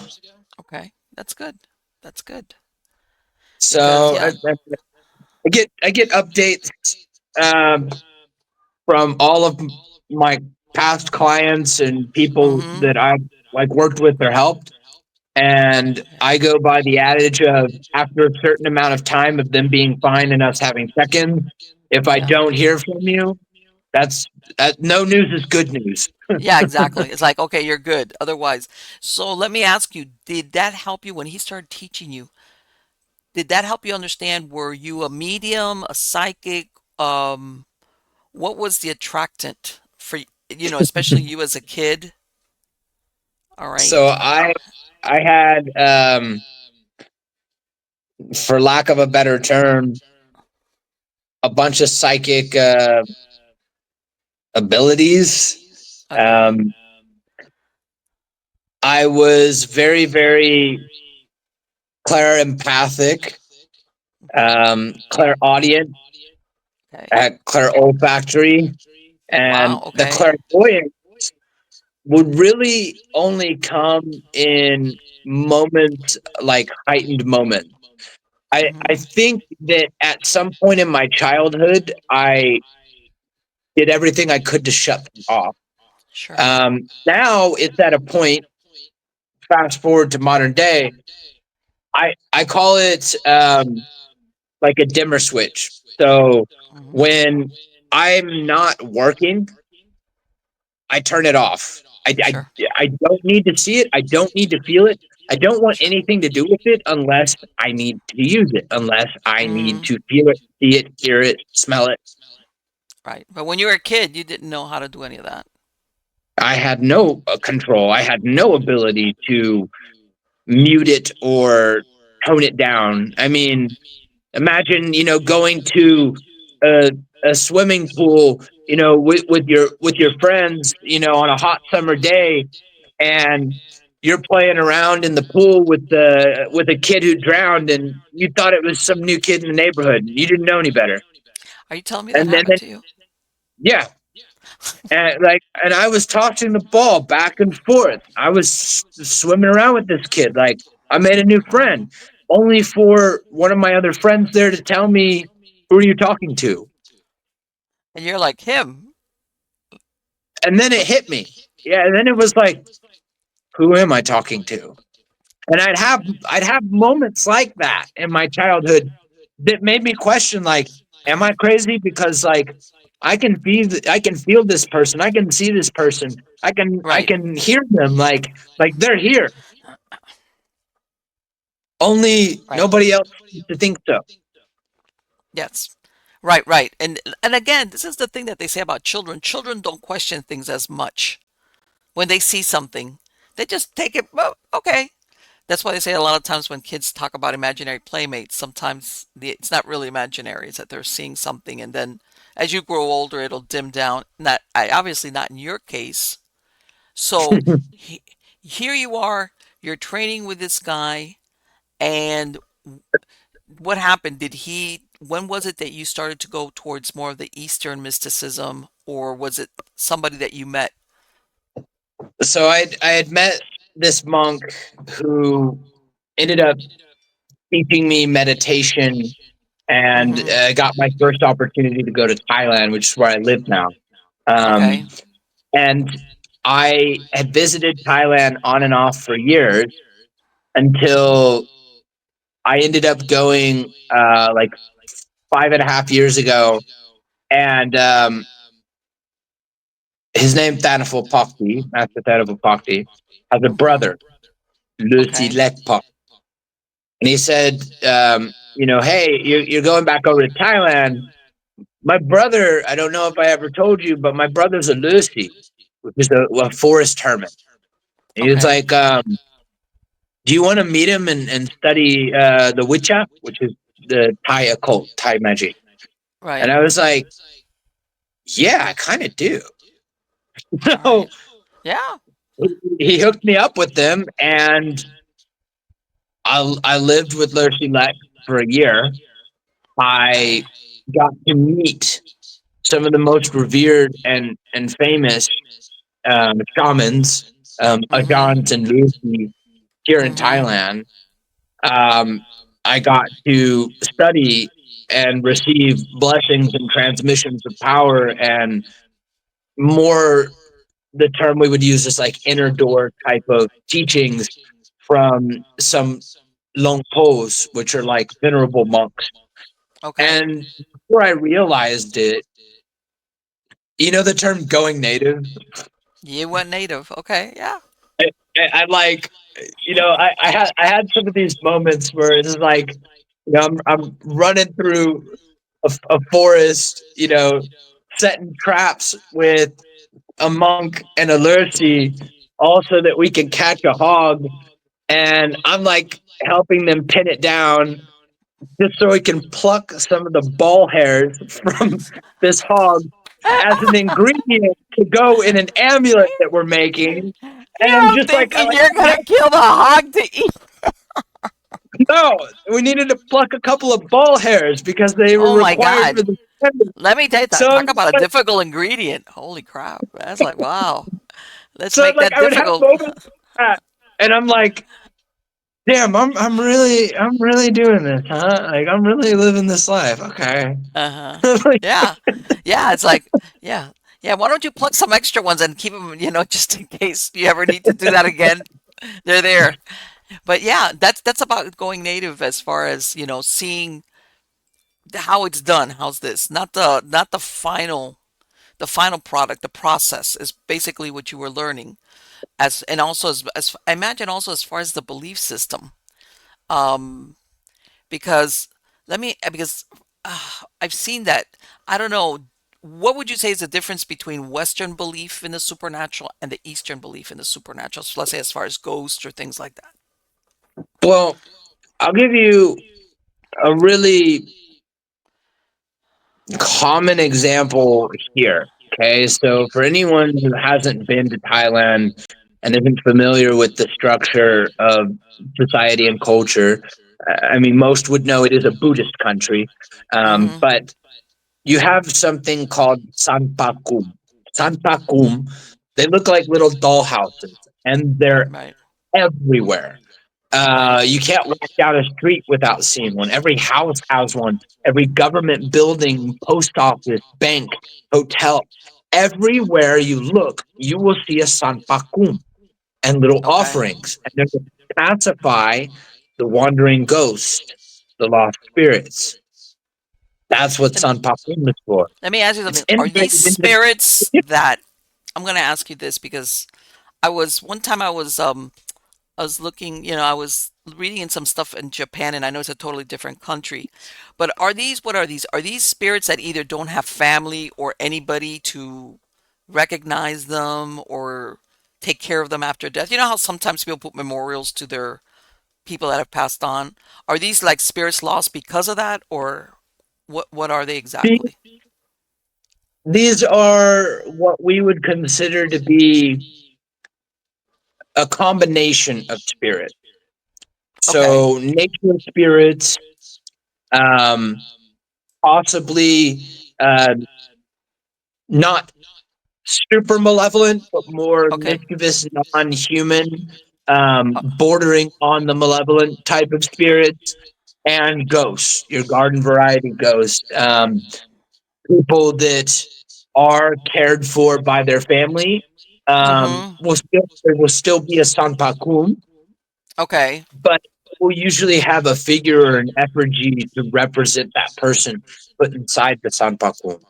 Okay. That's good. That's good. Because, So yeah. I get updates um, from all of my past clients and people Mm-hmm. that I've like worked with or helped. And Okay. I go by the adage of after a certain amount of time of them being fine and us having seconds, If I Yeah. don't hear from you, that's no news is good news. Yeah, exactly. It's like, okay, you're good. Otherwise, so let me ask you, did that help you when he started teaching you? Did that help you understand, were you a medium, a psychic? Um, what was the attractant for, especially you as a kid? All So right. I had for lack of a better term, a bunch of psychic abilities. Okay. Um, I was very, very clairempathic, Okay. clairaudient, Okay. clairolfactory, and Wow. the Okay. clairvoyant would really only come in moments like heightened moments. I Mm-hmm. think that at some point in my childhood, I did everything I could to shut them off. Sure. Now it's at a point, fast forward to modern day, I call it like a dimmer switch. So Mm-hmm. when I'm not working, I turn it off. Sure. I don't need to see it. I don't need to feel it. I don't want Sure. anything to do with it unless I need to use it, unless I need Mm, to feel it, see it, hear it, smell it. right. But when you were a kid, you didn't know how to do any of that. I had no control. I had no ability to mute it or tone it down. I mean, imagine, going to a, a swimming pool, with your friends, on a hot summer day, and you're playing around in the pool with a kid who drowned, and you thought it was some new kid in the neighborhood. You didn't know any better. Are you telling me that And then, happened to you? yeah, and I was tossing the ball back and forth. I was swimming around with this kid. Like, I made a new Wow. friend, only for one of my other friends there to tell me, "Who are you talking to?" And you're like him. And then it hit me. Yeah, and then it was like, "Who am I talking to?" And I'd have moments like that in my childhood that made me question, like, am I crazy? Because, like, I can feel this person, I can see this person, I Right. can hear them, like they're here. Only Right. nobody else seems to think so. Yes. Right, right. And again, this is the thing that they say about children. Children don't question things as much. When they see something, they just take it, well, okay. That's why they say a lot of times when kids talk about imaginary playmates, sometimes it's not really imaginary. It's that they're seeing something, and then as you grow older, it'll dim down. Not, obviously not in your case. So he, here you are, you're training with this guy, and what happened? When was it that you started to go towards more of the Eastern mysticism, or was it somebody that you met? So I had met this monk who ended up teaching me meditation, and Hmm. got my first opportunity to go to Thailand, which is where I live now. Okay. And I had visited Thailand on and off for years until I ended up going like 5.5 years ago. And his name Thanaphol Pakdee, Master Thanaphol Pakdee, has a Hmm. brother, Lucy Okay. Lekpak. And he said, hey, you're going back over to Thailand. My brother, I don't know if I ever told you, but my brother's a Lucy, which is a forest hermit. And he was Okay. like, do you want to meet him and study the Wicca, which is the Thai occult, Thai magic? And Right. I was like, yeah, I kind of do. All So right. Yeah. he hooked me up with them, and I lived with Lucy Lek for a year. I Okay. got to meet some of the most revered and famous shamans, Hmm. Ajahns and Lucy here in Hmm. Thailand. um, I got to study and receive blessings and transmissions of power, and more, the term we would use is like inner door type of teachings from some longpos, which are like venerable monks. Okay. And before I realized it, you know the term going native? You went native. Okay. Yeah. I like, I had some of these moments where it's like, I'm running through a forest, setting traps with a monk and a lurcy, also that we can catch a hog, and I'm like helping them pin it down just so we can pluck some of the ball hairs from this hog as an ingredient to go in an amulet that we're making. And I'm Yeah, I'm just like, thinking you're gonna kill the hog to eat. no, we needed to pluck a couple of ball hairs because they were Oh my required for God. the sandwich. Let me tell you that. So I'm Talk about a like, difficult ingredient. Holy crap. That's like, wow. Let's so make like that I would have difficult. moments like that, and I'm like, damn, I'm really doing this, huh? Like I'm really living this life. Okay. Uh-huh. Like, Yeah. Yeah, it's like, yeah. Yeah, why don't you pluck some extra ones and keep them, just in case you ever need to do that again. They're there. But yeah, that's about going native as far as, seeing how it's done. How's this? Not the final product. The process is basically what you were learning. And also as I imagine also as far as the belief system. Um because because I've seen that. I don't know, what would you say is the difference between Western belief in the supernatural and the Eastern belief in the supernatural? So let's say as far as ghosts or things like that. well, I'll give you a really common example here. Okay, so for anyone who hasn't been to Thailand and isn't familiar with the structure of society and culture, I mean, most would know it is a Buddhist country, Mm-hmm. but you have something called sanpakum. Sanpakum, they look like little doll houses, and they're Right. everywhere. Right. You can't walk down a street without seeing one. Every house has one. Every government building, post office, bank, hotel, everywhere you look, you will see a sanpakum and little Okay. offerings. And they're to pacify the wandering ghosts, the lost spirits. That's what Let me sanpakum is for. let me ask you It's something. Are these integrated into spirits that I'm going to ask you this because one time I was looking, I was reading some stuff in Japan, and I know it's a totally different country. But what are these? Are these spirits that either don't have family or anybody to recognize them or take care of them after death? You know how sometimes people put memorials to their people that have passed on? Are these like spirits lost because of that, or what are they the- exactly? these are what we would consider to be a combination of spirits. Okay. So nature spirits, um, possibly uh, not super malevolent, but more Okay. mischievous, non-human, Uh, bordering on the malevolent type of spirits, and ghosts, your garden variety ghosts, people that are cared for by their family. mm-hmm. There will still be a sanpakum, Okay. but we'll usually have a figure or an effigy to represent that person put inside the sanpakum.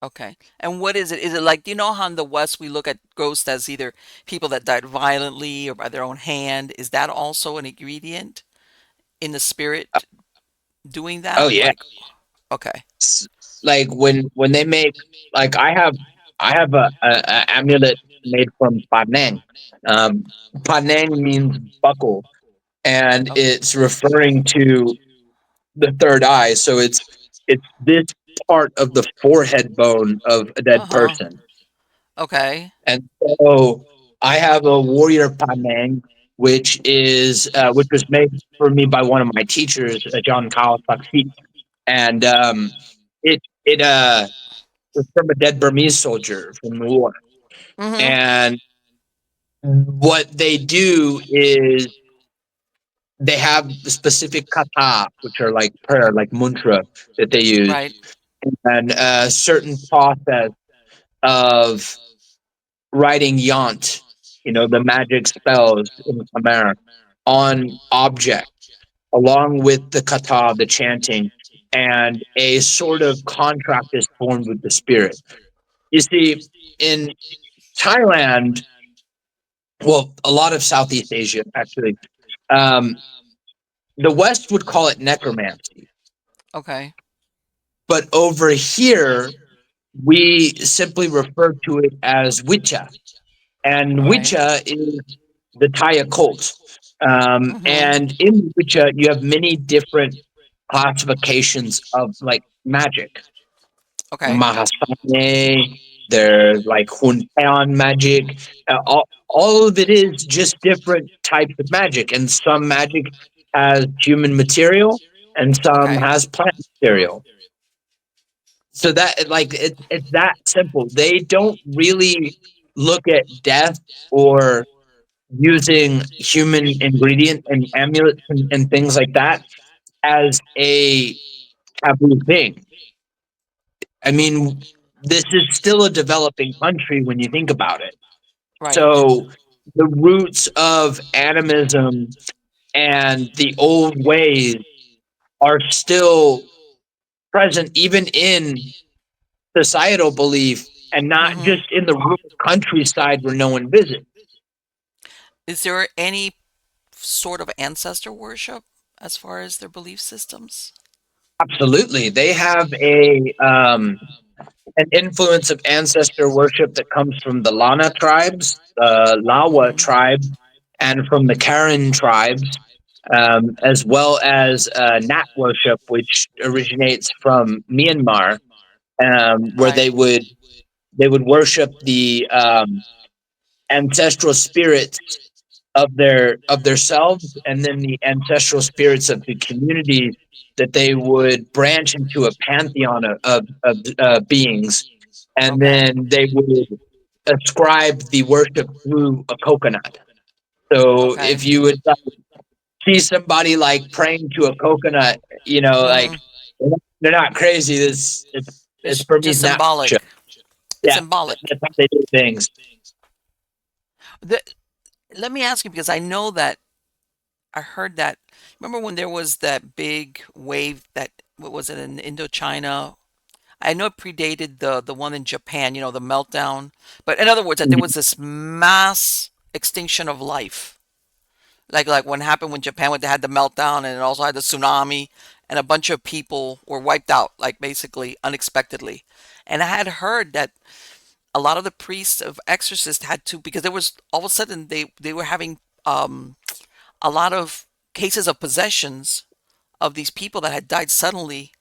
Okay. And what is it? Is it like, how in the West we look at ghosts as either people that died violently or by their own hand? Is that also an ingredient in the spirit doing Oh that? yeah, Like, okay. like when they make, like I have a amulet made from paneng. Paneng means buckle, and Oh, it's referring to the third eye. So it's this part of the forehead bone of a dead uh-huh. person. Okay. And so I have a warrior paneng, which was made for me by one of my teachers, John Kawasaki, and it was from a dead Burmese soldier from the war. Mm-hmm. And what they do is they have specific kata, which are like prayer, like mantra that they use, Right. and a certain process of writing yant, the magic spells in Khmer on object, along with the kata, the chanting. and a sort of contract is formed with the spirit. You see, in Thailand, well, a lot of Southeast Asia, actually, um, the West would call it necromancy. Okay. But over here, we simply refer to it as Wicca. And Right. Wicca is the Thai occult. Mm-hmm. And in Wicca, you have many different classifications of like magic. Okay. Mahasane, there's like Hunpeon magic. All of it is just different types of magic. And some magic has human material and some Okay. has plant material. So that like it's that simple. They don't really look at death or using human ingredient and amulets and things like that as a taboo thing. I mean, this is still a developing country when you think about it. Right. So the roots of animism and the old ways are still present even in societal belief and not Mm-hmm. just in the rural countryside where no one visits. Is there any sort of ancestor worship as far as their belief systems? Absolutely. They have an influence of ancestor worship that comes from the Lana tribes, the Lawa Mm-hmm. tribe, and from the Karen tribes, as well as Nat worship, which originates from Myanmar, where Right. they would worship the ancestral spirits of their selves, and then the ancestral spirits of the communities that they would branch into a pantheon of beings, and Okay. then they would ascribe the worship through a coconut. So Okay. if you would see somebody like praying to a coconut, you know, Mm-hmm. like they're not crazy. It's It's just Burmese nat worship. symbolic. It's Yeah, symbolic. that's how they do things. The, let me ask you because I know that I heard that. Remember when there was that big wave that what was it in Indochina? I know it predated the one in Japan. The meltdown. But in other words, that there was this mass extinction of life, like what happened when Japan when they had the meltdown, and it also had the tsunami, and a bunch of people were wiped out, like basically unexpectedly. And I had heard that a lot of the priests of Exorcist had to because there was all of a sudden they were having um a lot of cases of possessions of these people that had died suddenly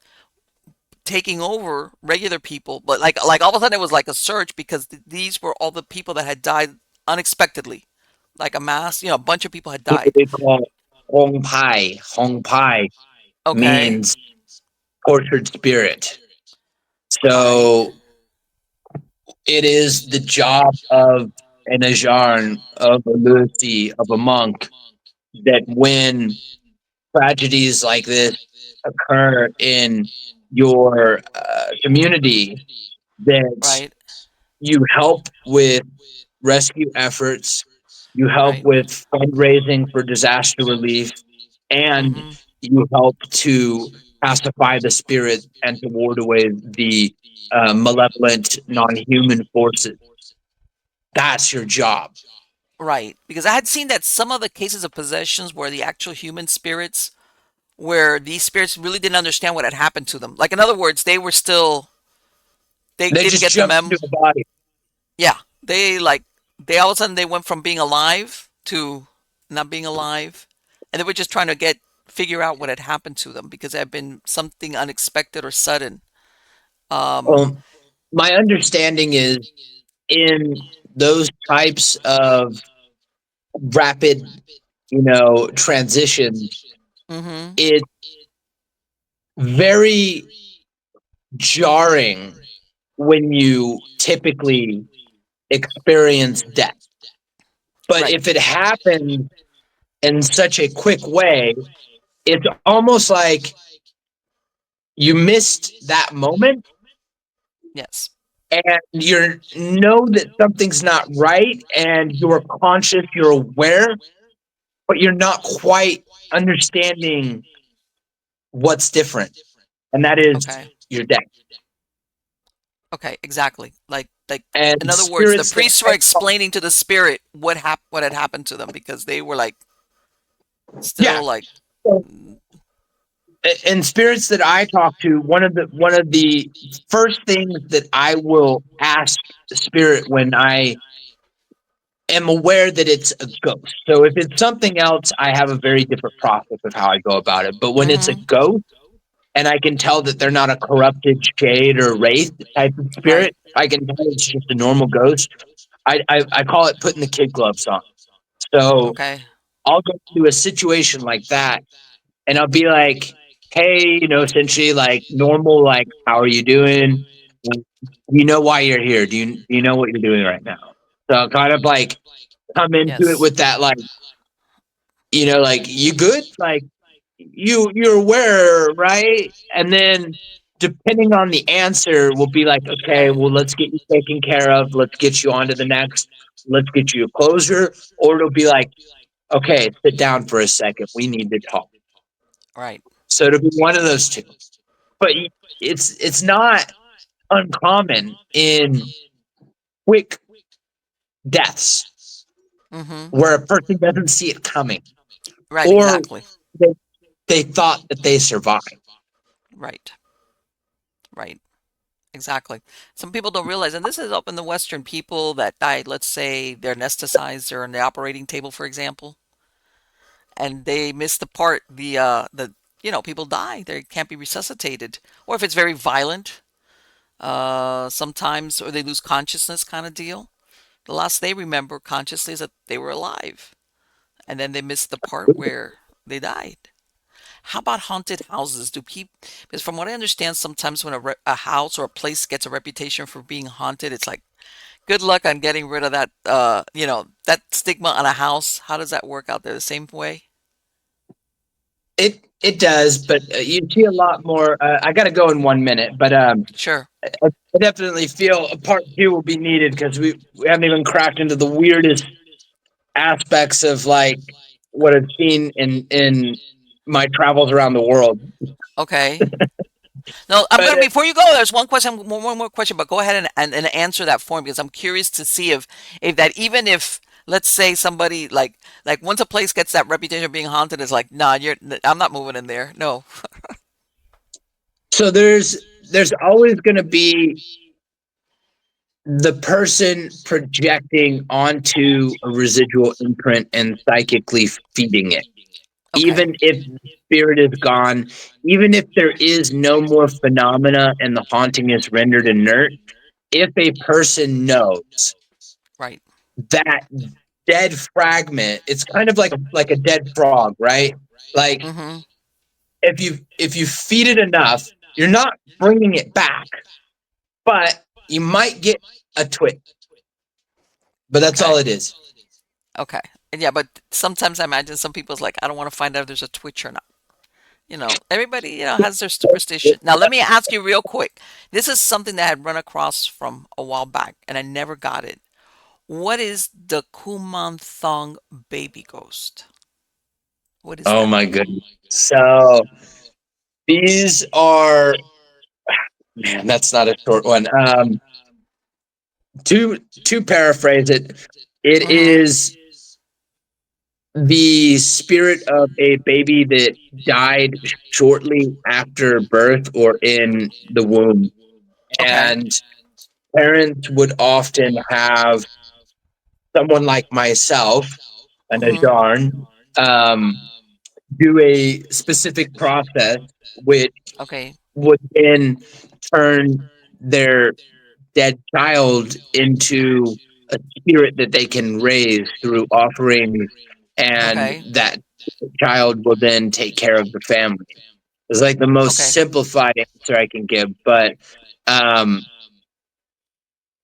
taking over regular people, but like all of a sudden it was like a surge because these were all the people that had died unexpectedly, like a mass, a bunch of people had What died. they call Hong Pai. Hong Pai Okay. means tortured spirit. Right. So it is the job of an ajarn, of a lucy, of a monk, that when tragedies like this occur in your community, that Right. you help with rescue efforts, you help Right. with fundraising for disaster relief, and Mm-hmm. you help to pacify the spirit and to ward away the malevolent, non-human forces. That's your job. Right. Because I had seen that some of the cases of possessions were the actual human spirits, where these spirits really didn't understand what had happened to them. Like in other words, they were still they They didn't just get the jump mem. into the body. Yeah, they all of a sudden they went from being alive to not being alive, and they were just trying to get figure out what had happened to them because it had been something unexpected or sudden. Um, My understanding is in those types of rapid, transitions, mm-hmm. it's very jarring when you typically experience death. But Right. if it happens in such a quick way, it's almost like you missed that moment Yes. and you know that something's not right and you're conscious, you're aware, but you're not quite understanding what's different. and that is Okay. your death. Okay, exactly. Like in And other words, the spirits that priests were I talk, explaining to the spirit what had happened to them because they were like yeah. still like So, and spirits that I talk to, one of the first things that I will ask the spirit when I am aware that it's a ghost. So if it's something else, I have a very different process of how I go about it. But when it's a mm-hmm. ghost, and I can tell that they're not a corrupted shade or wraith type of Right. spirit, I can tell it's just a normal ghost. I call it putting the kid gloves on. So Okay. I'll go to a situation like that, and I'll be like, "Hey, essentially like normal, like how are you doing? You know why you're here? Do you know what you're doing right now?" So I'll kind of like come into it Yes. with that, like, like, you good? Like, you're aware, right? And then depending on the answer, we'll be like, okay, Okay. well, let's get you taken care of. Let's get you on to the next. Let's get you a closure. Or it'll be like, okay, sit down for a second. We need to talk. Right. So it'll be one of those two. But it's not uncommon in quick deaths Mm-hmm. where a person doesn't see it coming, Right, or exactly. they, they thought that they survived. Right. Right. Exactly. Some people don't realize, and this is up in the Western people that died, let's say they're anesthetized, they're on the operating table, for example, and they miss the part, people die. They can't be resuscitated. Or if it's very violent, sometimes, or they lose consciousness kind of deal. The last they remember consciously is that they were alive. And then they miss the part where they died. How about haunted houses? Do people, because from what I understand, sometimes when a house or a place gets a reputation for being haunted, it's like, good luck on getting rid of that, that stigma on a house. How does that work out there? The same way? It does, but you see a lot more. I got to go in 1 minute, but Sure. I definitely feel a part two will be needed because we haven't even cracked into the weirdest aspects of like what I've seen in my travels around the world. Okay. No, I'm But gonna before you go. There's one question, one more question, but go ahead and answer that for me because I'm curious to see if that even if let's say somebody like once a place gets that reputation of being haunted, it's like nah, I'm not moving in there. No. so there's always going to be the person projecting onto a residual imprint and psychically feeding it. Okay. Even if the spirit is gone, even if there is no more phenomena and the haunting is rendered inert, if a person knows Right. that dead fragment, it's kind of like a dead frog, right? Like Mm-hmm. if you feed it enough, you're not bringing it back, but you might get a twitch. But that's all Okay. it is. Okay. And yeah, but sometimes I imagine some people's like, I don't want to find out if there's a twitch or not. Everybody, has their superstition. Now, let me ask you real quick. This is something that I had run across from a while back, and I never got it. What is the Kumanthong baby ghost? What is Oh that? my goodness. So these are, man, that's not a short one. To paraphrase it, it Mm-hmm. is the spirit of a baby that died shortly after birth or in the womb. Okay. And parents would often have someone like myself, an Mm-hmm. Ajarn, do a specific process which Okay. would then turn their dead child into a spirit that they can raise through offerings, and Okay. that child will then take care of the family. It's like the most Okay. simplified answer I can give, but um,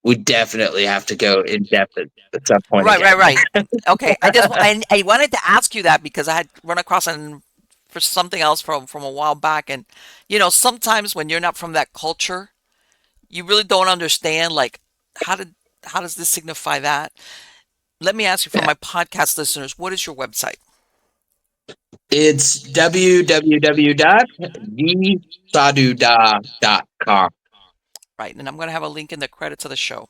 we definitely have to go in depth at some point Right, right, again. right. Okay. I wanted to ask you that because I had run across and for something else from a while back, and sometimes when you're not from that culture, you really don't understand like how did how does this signify that? Let me ask you for Yeah. my podcast listeners, what is your website? It's www.thesadhudah.com. Right. And I'm going to have a link in the credits of the show.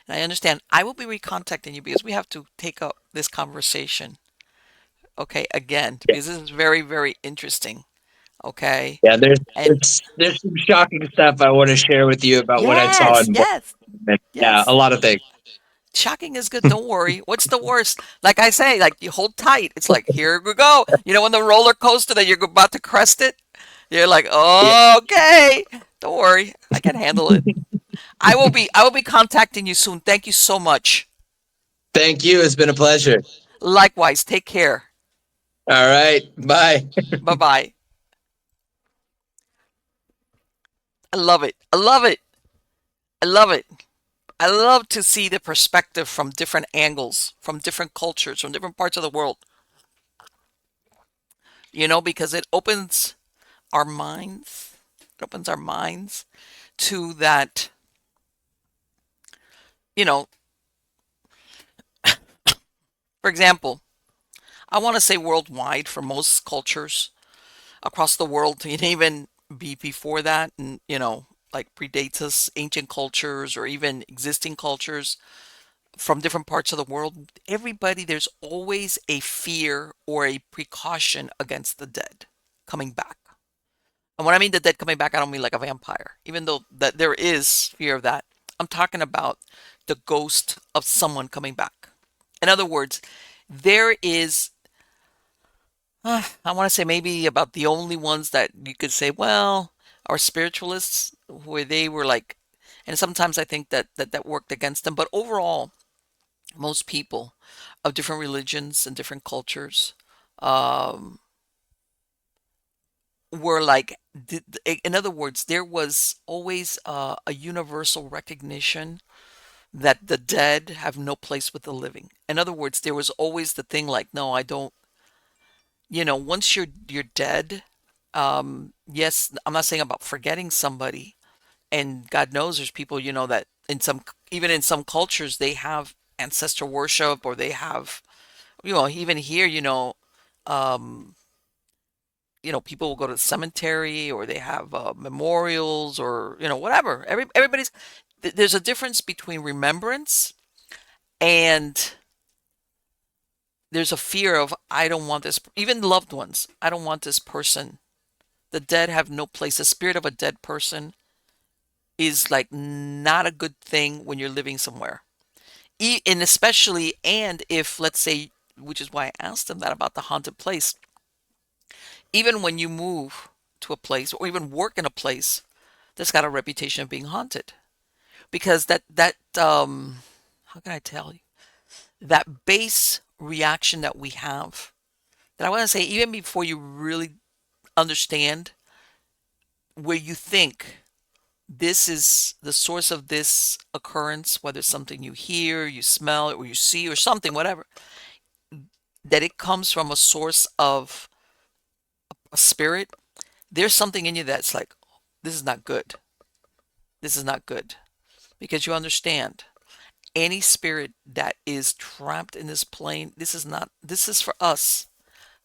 And I understand I will be recontacting you because we have to take up this conversation, okay, again, Yeah, because this is very, very interesting, okay? yeah. And There's some shocking stuff I want to share with you about what I saw yes, in. yes, Yeah, a yes. lot of things. Shocking is good. Don't worry. What's the worst? Like I say, like you hold tight. It's like, here we go. You know, when the roller coaster that you're about to crest it, you're like, Yeah. oh, okay. Don't worry. I can handle it. I will be contacting you soon. Thank you so much. Thank you. It's been a pleasure. Likewise. Take care. All right. Bye. Bye bye. I love it. I love it. I love it. I love to see the perspective from different angles, from different cultures, from different parts of the world, because it opens our minds. It opens our minds to that, you know, for example, I want to say worldwide for most cultures across the world, and even be before that, and, like predates us, ancient cultures or even existing cultures from different parts of the world, everybody, there's always a fear or a precaution against the dead coming back. And when I mean the dead coming back, I don't mean like a vampire, even though that there is fear of that. I'm talking about the ghost of someone coming back. In other words, there is, I want to say maybe about the only ones that you could say, well, are spiritualists, where they were like, and sometimes I think that worked against them, but overall, most people of different religions and different cultures um, were like, in other words, there was always a universal recognition that the dead have no place with the living. In other words, there was always the thing like, no, I don't, once you're dead, yes, I'm not saying about forgetting somebody, and God knows there's people, that even in some cultures, they have ancestor worship, or they have, even here, um, people will go to the cemetery, or they have memorials, or whatever. There's a difference between remembrance, and there's a fear of, I don't want this, even loved ones. I don't want this person. The dead have no place. The spirit of a dead person is like not a good thing when you're living somewhere. And especially, and if, let's say, which is why I asked them that about the haunted place, even when you move to a place or even work in a place that's got a reputation of being haunted, because how can I tell you, that base reaction that we have, that I want to say, even before you really understand where you think this is the source of this occurrence, whether it's something you hear, you smell, or you see, or something, whatever, that it comes from a source of a spirit, there's something in you that's like, this is not good. This is not good. Because you understand, any spirit that is trapped in this plane, this is for us,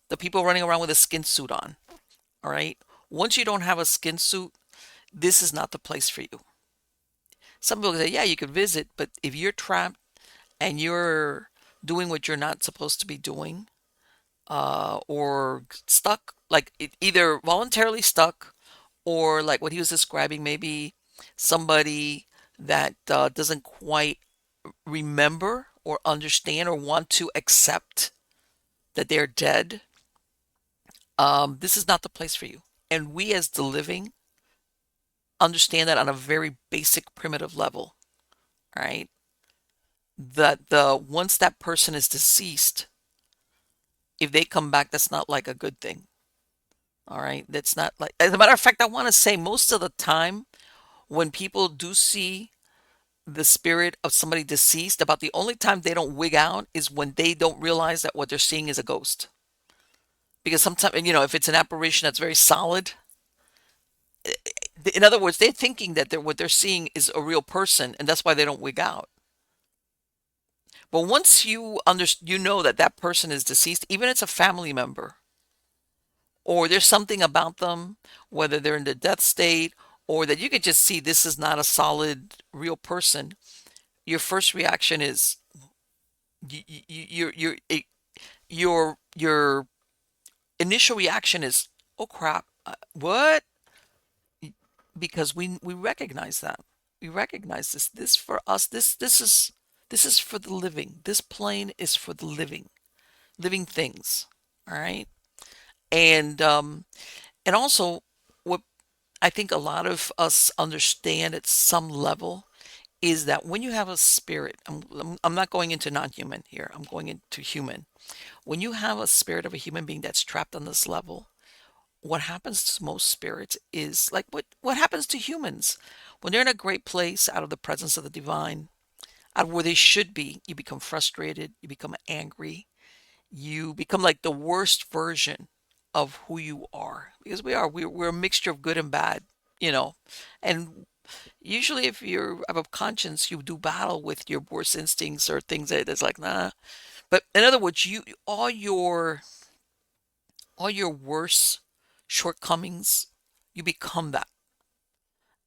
the people running around with a skin suit on. All right. Once you don't have a skin suit, this is not the place for you. Some people say, yeah, you could visit, but if you're trapped and you're doing what you're not supposed to be doing, or stuck, like either voluntarily stuck, or like what he was describing, maybe somebody that doesn't quite remember or understand or want to accept that they're dead, this is not the place for you. And we, as the living, understand that on a very basic, primitive level, right? That once that person is deceased, if they come back, that's not like a good thing. All right, that's not like. As a matter of fact, I want to say most of the time when people do see the spirit of somebody deceased, about the only time they don't wig out is when they don't realize that what they're seeing is a ghost. Because sometimes, if it's an apparition that's very solid, in other words, they're thinking that what they're seeing is a real person, and that's why they don't wig out. But once you know that that person is deceased, even if it's a family member, or there's something about them, whether they're in the death state or that you could just see this is not a solid, real person, your first reaction is your initial reaction is, oh crap, what? Because we recognize that. We recognize this. This for us. This is for the living. This plane is for the living things. All right, and also what I think a lot of us understand at some level is that when you have a spirit, I'm not going into non-human here. I'm going into human. When you have a spirit of a human being that's trapped on this level, what happens to most spirits is like what happens to humans when they're in a great place out of the presence of the divine, out of where they should be. You become frustrated, you become angry, you become like the worst version of who you are, because we're a mixture of good and bad, you know. And usually if you have a conscience, you do battle with your worst instincts or things that's like nah. But in other words, you all your worst shortcomings, you become that.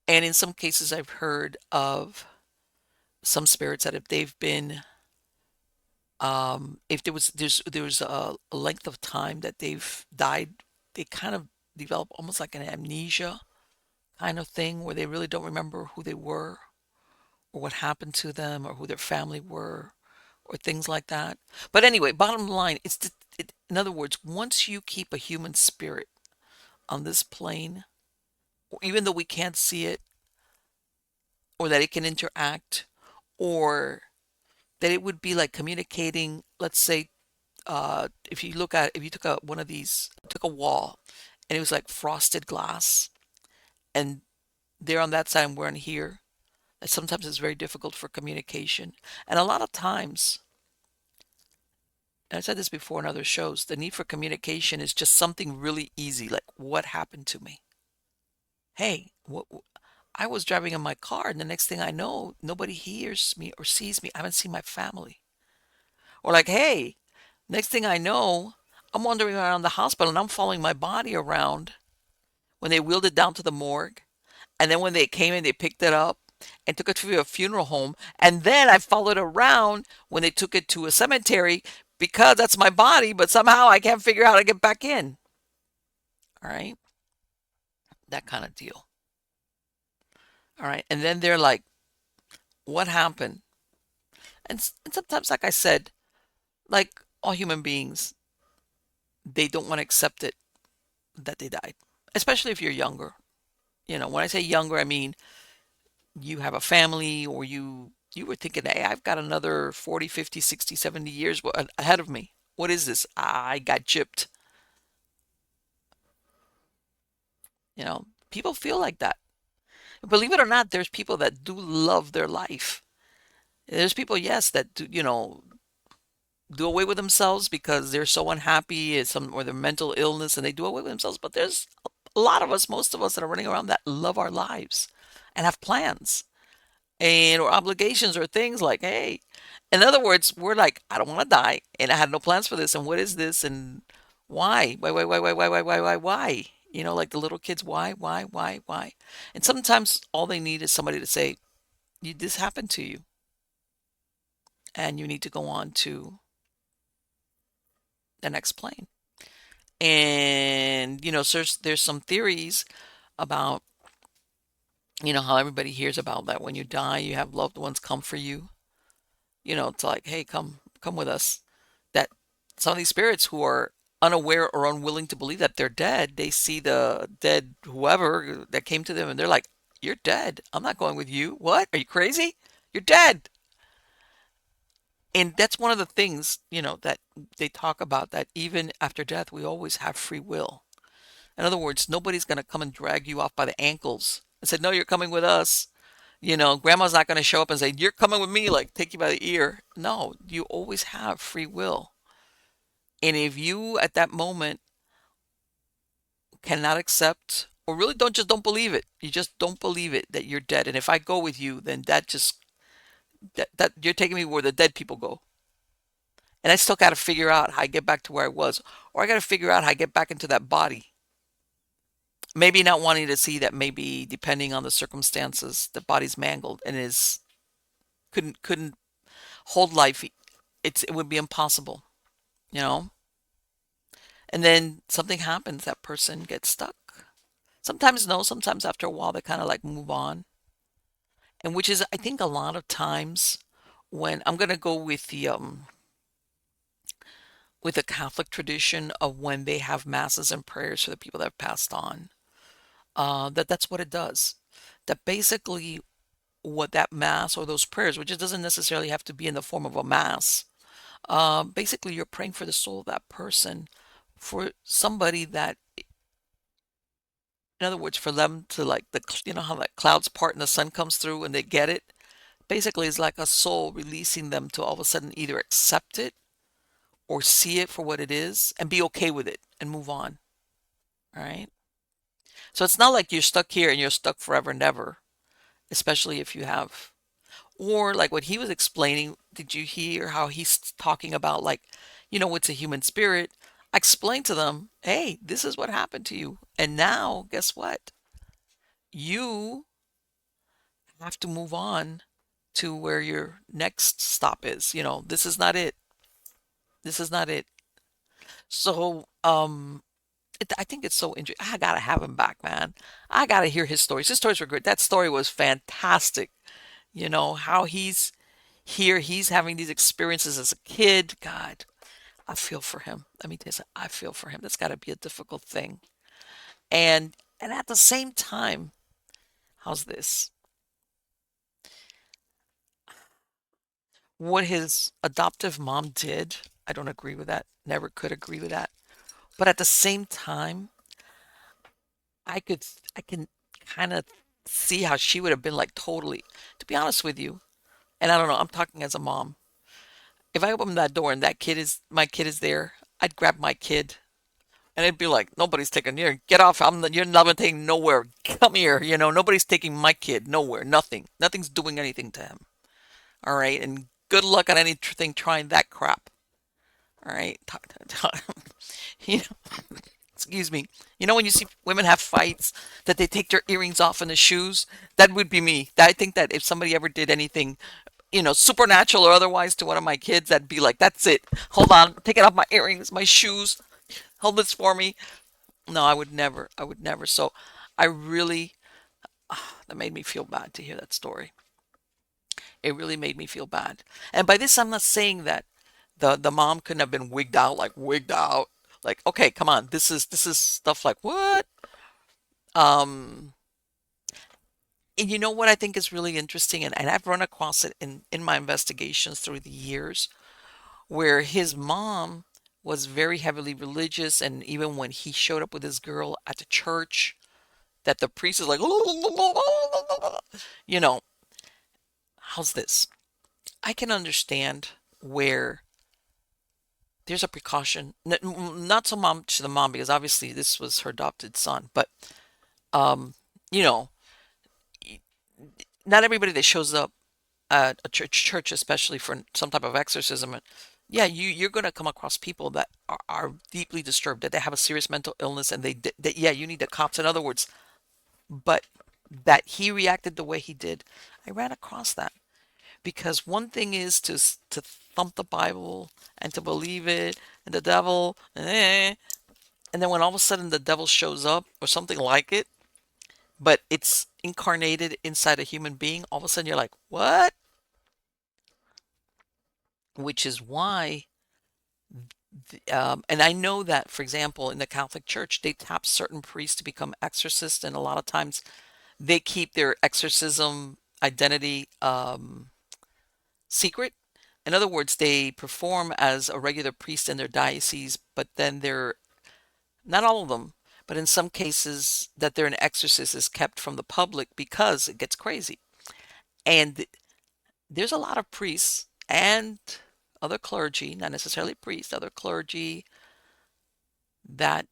And in some cases, I've heard of some spirits that if they've been, if there was a length of time that they've died, they kind of develop almost like an amnesia kind of thing where they really don't remember who they were or what happened to them or who their family were or things like that. But anyway, bottom line, in other words, once you keep a human spirit on this plane, even though we can't see it or that it can interact or that it would be like communicating, let's say, if you took one of these, took a wall and it was like frosted glass and they're on that side and we're on here, that sometimes it's very difficult for communication. And a lot of times, and I've said this before in other shows, the need for communication is just something really easy, like what happened to me? Hey, I was driving in my car, and the next thing I know, nobody hears me or sees me. I haven't seen my family. Or like, hey, next thing I know, I'm wandering around the hospital and I'm following my body around when they wheeled it down to the morgue. And then when they came in, they picked it up and took it to a funeral home. And then I followed around when they took it to a cemetery because that's my body, but somehow I can't figure out how to get back in. All right. That kind of deal. All right. And then they're like, what happened? And sometimes, like I said, like all human beings, they don't want to accept it that they died, especially if you're younger. When I say younger, I mean you have a family or you were thinking, hey, I've got another 40, 50, 60, 70 years ahead of me. What is this? I got gypped. People feel like that. Believe it or not, there's people that do love their life. There's people, yes, that do away with themselves because they're so unhappy or their mental illness and they do away with themselves. But there's a lot of us, most of us that are running around that love our lives and have plans and or obligations or things like, hey, in other words, we're like, I don't want to die and I had no plans for this. And what is this? And why? Why? Like the little kids, why? And sometimes all they need is somebody to say, this happened to you and you need to go on to the next plane. And so there's some theories about how everybody hears about that when you die you have loved ones come for you. It's like, hey, come with us. That some of these spirits who are unaware or unwilling to believe that they're dead, they see the dead whoever that came to them and they're like, you're dead, I'm not going with you. What, are you crazy? You're dead. And that's one of the things that they talk about, that even after death we always have free will. In other words, nobody's going to come and drag you off by the ankles and say, no, you're coming with us. Grandma's not going to show up and say, you're coming with me, like take you by the ear. No, you always have free will. And if you at that moment cannot accept or really don't believe it, you just don't believe it that you're dead. And if I go with you, then that you're taking me where the dead people go. And I still got to figure out how I get back to where I was, or I got to figure out how I get back into that body. Maybe not wanting to see that, maybe depending on the circumstances, the body's mangled and is couldn't hold life. It would be impossible, you know? And then something happens, that person gets stuck. Sometimes no, sometimes after a while they kind of like move on. And which is, I think, a lot of times when I'm gonna go with the Catholic tradition of when they have masses and prayers for the people that have passed on. That's what it does. That basically what that mass or those prayers, which it doesn't necessarily have to be in the form of a mass, basically you're praying for the soul of that person, for somebody that, in other words, for them to like you know how like clouds part and the sun comes through and they get it. Basically, it's like a soul releasing them to all of a sudden either accept it or see it for what it is and be okay with it and move on. All right. So it's not like you're stuck here and you're stuck forever and ever, especially if you have, or like what he was explaining. Did you hear how he's talking about, like, it's a human spirit? I explained to them, hey, this is what happened to you. And now, guess what? You have to move on to where your next stop is. This is not it. This is not it. So, I think it's so interesting. I gotta have him back, man. I gotta hear his stories. His stories were great. That story was fantastic. How he's having these experiences as a kid. God, I feel for him. Let me tell you something. I feel for him. That's got to be a difficult thing. And at the same time, how's this? What his adoptive mom did, I don't agree with that. Never could agree with that. But at the same time, I can kind of see how she would have been like totally, to be honest with you. And I don't know, I'm talking as a mom. If I open that door and my kid is there, I'd grab my kid and it'd be like, nobody's taking you. Get off. You're not taking nowhere. Come here. Nobody's taking my kid nowhere. Nothing. Nothing's doing anything to him. All right. And good luck on anything trying that crap. All right. You know, excuse me. When you see women have fights that they take their earrings off and the shoes, that would be me. I think that if somebody ever did anything, supernatural or otherwise to one of my kids, that'd be like, that's it. Hold on. Taking off my earrings, my shoes. Hold this for me. No, I would never. I would never. So I really, that made me feel bad to hear that story. It really made me feel bad. And by this, I'm not saying that the mom couldn't have been wigged out, like wigged out. Like, okay, come on. This is stuff like what? Um, and you know what I think is really interesting, and I've run across it in my investigations through the years, where his mom was very heavily religious, and even when he showed up with his girl at the church, that the priest is like, you know, how's this? I can understand where there's a precaution, not so much to the mom, because obviously this was her adopted son, but, you know, not everybody that shows up at a church, especially for some type of exorcism, yeah, you're going to come across people that are deeply disturbed, that they have a serious mental illness, and yeah, you need the cops. In other words, but that he reacted the way he did, I ran across that. Because one thing is to thump the Bible and to believe it, and the devil, and then when all of a sudden the devil shows up or something like it, but it's incarnated inside a human being, all of a sudden you're like, what? Which is why, and I know that, for example, in the Catholic Church, they tap certain priests to become exorcists, and a lot of times they keep their exorcism identity secret. In other words, they perform as a regular priest in their diocese, but then they're not all of them, but in some cases that they're an exorcist is kept from the public because it gets crazy. And there's a lot of priests and other clergy, not necessarily priests, other clergy that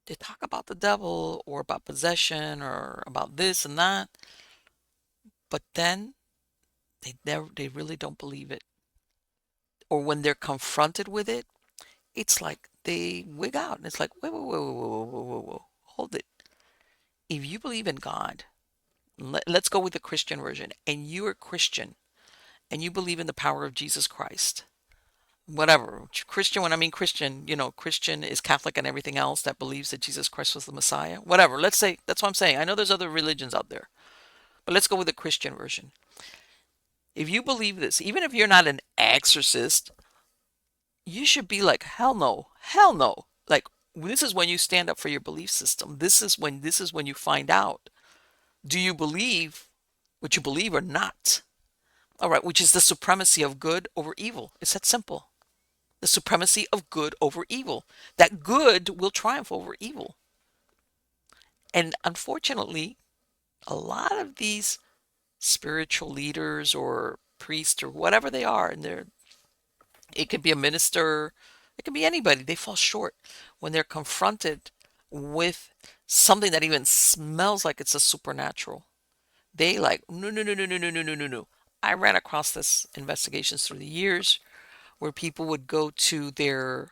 they talk about the devil or about possession or about this and that, but then they really don't believe it. Or when they're confronted with it, it's like they wig out and it's like, wait, whoa, whoa, whoa, whoa, whoa, whoa, whoa, hold it. if you believe in God, let's go with the Christian version, and you're a Christian and you believe in the power of Jesus Christ, whatever. Christian, when I mean Christian, Christian is Catholic and everything else that believes that Jesus Christ was the Messiah, whatever. Let's say, that's what I'm saying. I know there's other religions out there, but let's go with the Christian version. If you believe this, even if you're not an exorcist, you should be like, hell no, hell no. Like, this is when you stand up for your belief system. This is when you find out, do you believe what you believe or not? All right, which is the supremacy of good over evil. It's that simple. The supremacy of good over evil. That good will triumph over evil. And unfortunately, a lot of these spiritual leaders or priests or whatever they are, and it could be a minister, it could be anybody, they fall short when they're confronted with something that even smells like it's a supernatural. They like, no, no, no, no, no, no, no, no, no, no. I ran across this investigations through the years where people would go to their,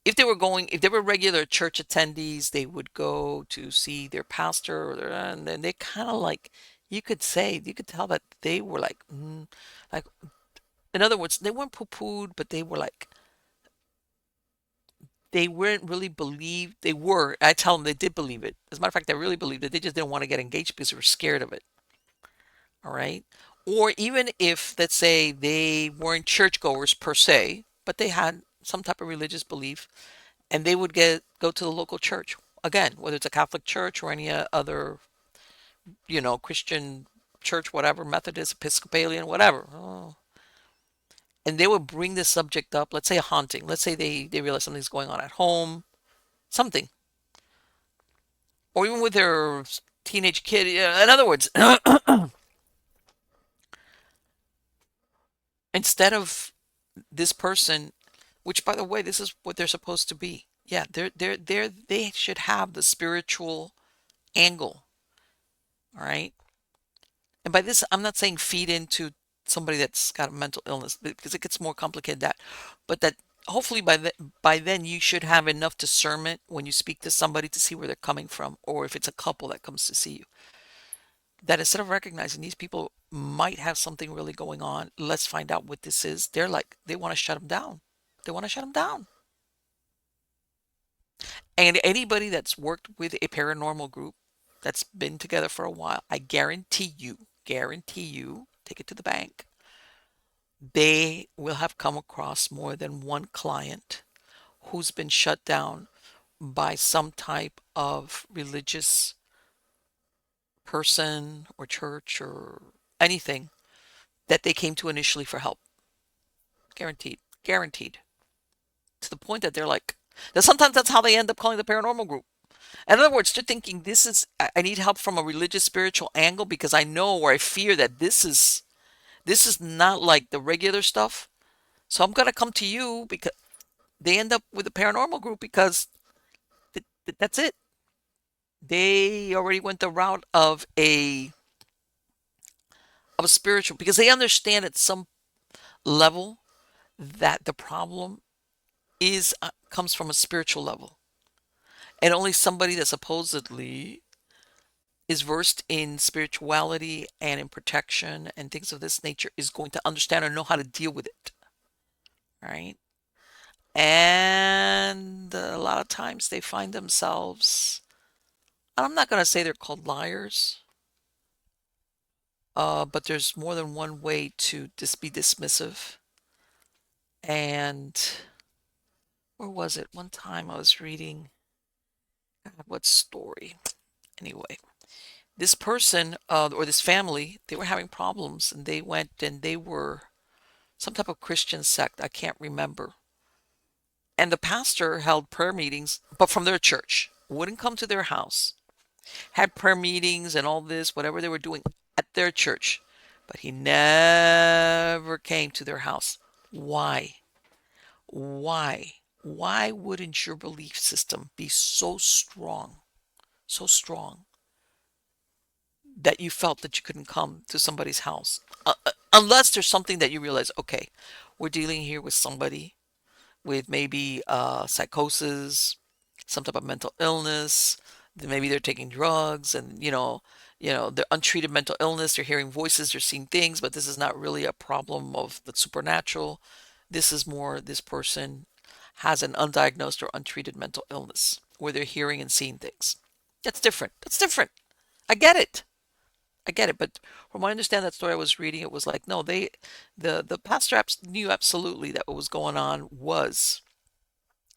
if they were regular church attendees, they would go to see their pastor, and then they kind of like, you could tell that they were like, like, in other words, they weren't poo-pooed, but they were like, they weren't really believed. They were, I tell them they did believe it. As a matter of fact, they really believed it. They just didn't want to get engaged because they were scared of it. All right. Or even if, let's say, they weren't churchgoers per se, but they had some type of religious belief, and they would go to the local church. Again, whether it's a Catholic church or any other, Christian church, whatever, Methodist, Episcopalian, whatever. Oh. And they would bring this subject up, let's say a haunting. Let's say they realize something's going on at home, something. Or even with their teenage kid. In other words, instead of this person, which by the way, this is what they're supposed to be. Yeah, they should have the spiritual angle. All right. And by this, I'm not saying feed into somebody that's got a mental illness, because it gets more complicated than that. But that hopefully by then you should have enough discernment when you speak to somebody to see where they're coming from, or if it's a couple that comes to see you, that instead of recognizing these people might have something really going on, let's find out what this is. They're like, they want to shut them down. They want to shut them down. And anybody that's worked with a paranormal group that's been together for a while, I guarantee you, take it to the bank, they will have come across more than one client who's been shut down by some type of religious person or church or anything that they came to initially for help. Guaranteed. Guaranteed. To the point that they're like, that sometimes that's how they end up calling the paranormal group. In other words, they're thinking, I need help from a religious spiritual angle because I know, or I fear that this is not like the regular stuff. So I'm going to come to you, because they end up with a paranormal group because that's it. They already went the route of a spiritual, because they understand at some level that the problem is comes from a spiritual level, and only somebody that supposedly is versed in spirituality and in protection and things of this nature is going to understand or know how to deal with it, right? And a lot of times they find themselves, I'm not going to say they're called liars, but there's more than one way to just be dismissive. And where was it? One time I was reading, God, what story? Anyway, this person or this family, they were having problems, and they went and they were some type of Christian sect. I can't remember. And the pastor held prayer meetings, but from their church, wouldn't come to their house, had prayer meetings and all this, whatever they were doing at their church, but he never came to their house. Why? Why? Why wouldn't your belief system be so strong, that you felt that you couldn't come to somebody's house? Unless there's something that you realize, okay, we're dealing here with somebody with maybe psychosis, some type of mental illness, Maybe they're taking drugs and, they're untreated mental illness, they're hearing voices, they're seeing things, but this is not really a problem of the supernatural. This is more this person has an undiagnosed or untreated mental illness where they're hearing and seeing things. That's different. That's different. I get it. I get it. But from what I understand that story I was reading, it was like, no, the pastor knew absolutely that what was going on was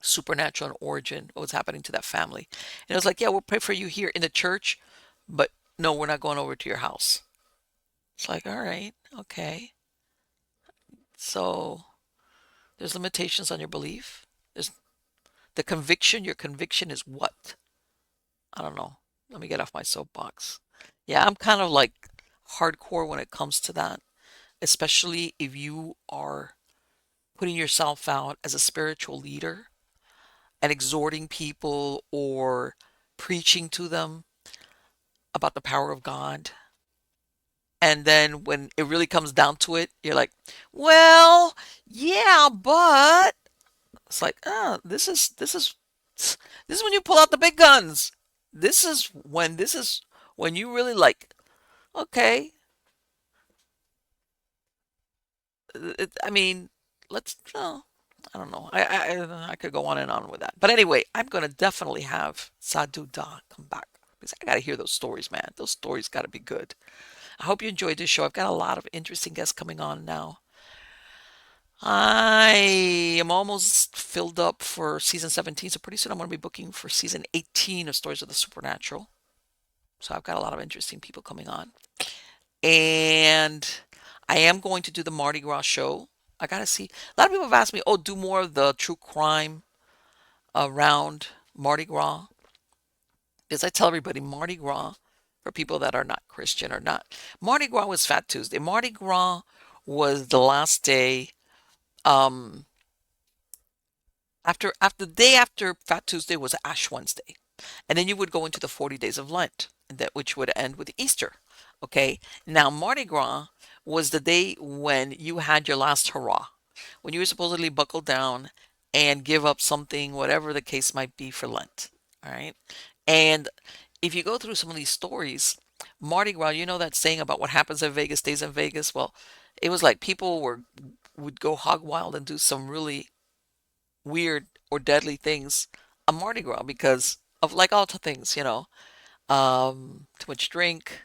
supernatural in origin, what was happening to that family. And it was like, yeah, we'll pray for you here in the church, but no, we're not going over to your house. It's like, all right, okay. So there's limitations on your belief. There's the conviction. Your conviction is what? I don't know. Let me get off my soapbox. Yeah, I'm kind of like hardcore when it comes to that, especially if you are putting yourself out as a spiritual leader and exhorting people or preaching to them about the power of God. And then when it really comes down to it, you're like, well, yeah, but it's like, this is when you pull out the big guns. This is when you really like, okay, I mean, let's, I don't know. I could go on and on with that. But anyway, I'm going to definitely have Sadhu Dah come back because I got to hear those stories, man. Those stories got to be good. I hope you enjoyed this show. I've got a lot of interesting guests coming on now. I am almost filled up for season 17, so pretty soon I'm going to be booking for season 18 of Stories of the Supernatural. So I've got a lot of interesting people coming on. And I am going to do the Mardi Gras show. I got to see. A lot of people have asked me, oh, do more of the true crime around Mardi Gras. Because I tell everybody, Mardi Gras, for people that are not Christian or not, Mardi Gras was Fat Tuesday. Mardi Gras was the last day um after the day after Fat Tuesday was Ash Wednesday. And then you would go into the 40 days of Lent, that which would end with Easter. Okay. Now Mardi Gras was the day when you had your last hurrah, when you were supposedly buckle down and give up something, whatever the case might be for Lent. All right. And if you go through some of these stories, Mardi Gras, you know that saying about what happens in Vegas stays in Vegas? Well, it was like people would go hog wild and do some really weird or deadly things on Mardi Gras because of like all the things, too much drink,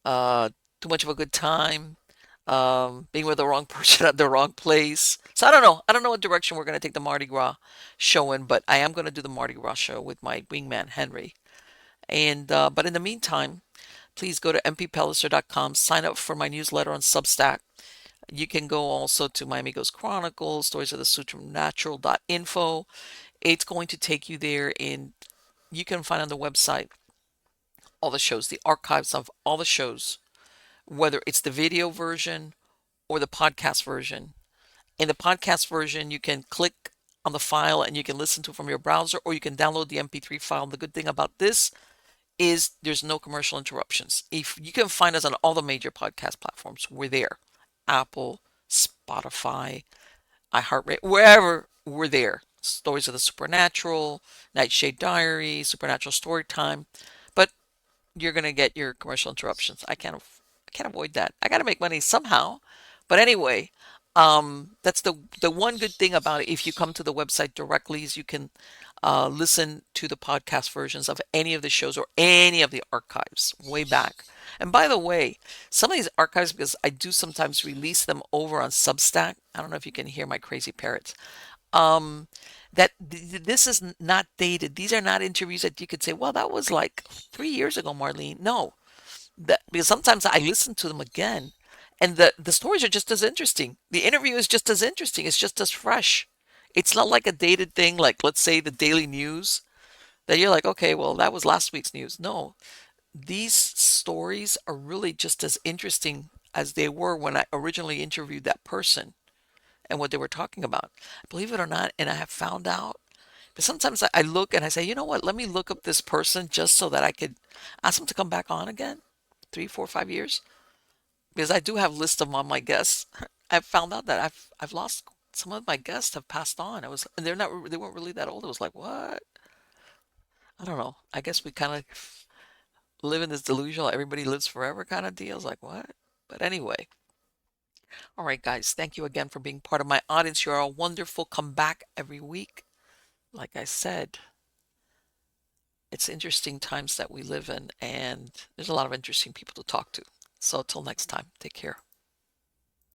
uh, too much of a good time, being with the wrong person at the wrong place. So I don't know. I don't know what direction we're going to take the Mardi Gras show in, but I am going to do the Mardi Gras show with my wingman, Henry. And but in the meantime, please go to mppelliser.com, sign up for my newsletter on Substack. You can go also to My Amigos Chronicles, Stories of the Supernatural.info. It's going to take you there, and you can find on the website all the shows, the archives of all the shows, whether it's the video version or the podcast version. In the podcast version, you can click on the file and you can listen to it from your browser, or you can download the MP3 file. And the good thing about this is there's no commercial interruptions. If you can find us on all the major podcast platforms, we're there. Apple, Spotify, iHeartRadio, wherever we're there. Stories of the Supernatural, Nightshade Diary, Supernatural Storytime. But you're gonna get your commercial interruptions. I can't avoid that. I gotta make money somehow. But anyway, that's the one good thing about it. If you come to the website directly, is you can listen to the podcast versions of any of the shows or any of the archives way back. And by the way, some of these archives, because I do sometimes release them over on Substack. I don't know if you can hear my crazy parrots. Um, this is not dated. These are not interviews that you could say, well, that was like 3 years ago, Marlene. No, because sometimes I listen to them again, and the stories are just as interesting. The interview is just as interesting. It's just as fresh. It's not like a dated thing, like let's say the daily news, that you're like, okay, well, that was last week's news. No, these stories are really just as interesting as they were when I originally interviewed that person and what they were talking about. Believe it or not, and I have found out, but sometimes I look and I say, you know what, let me look up this person just so that I could ask them to come back on again 3, 4, 5 years. Because I do have lists of all my guests. I've found out that I've lost some of my guests have passed on. And they weren't really that old. It was like, what? I don't know. I guess we kind of live in this delusional everybody lives forever kind of deal. It's like, what? But anyway, all right, guys, thank you again for being part of my audience. You're all wonderful. Come back every week. Like I said, it's interesting times that we live in, and there's a lot of interesting people to talk to. So, till next time, take care.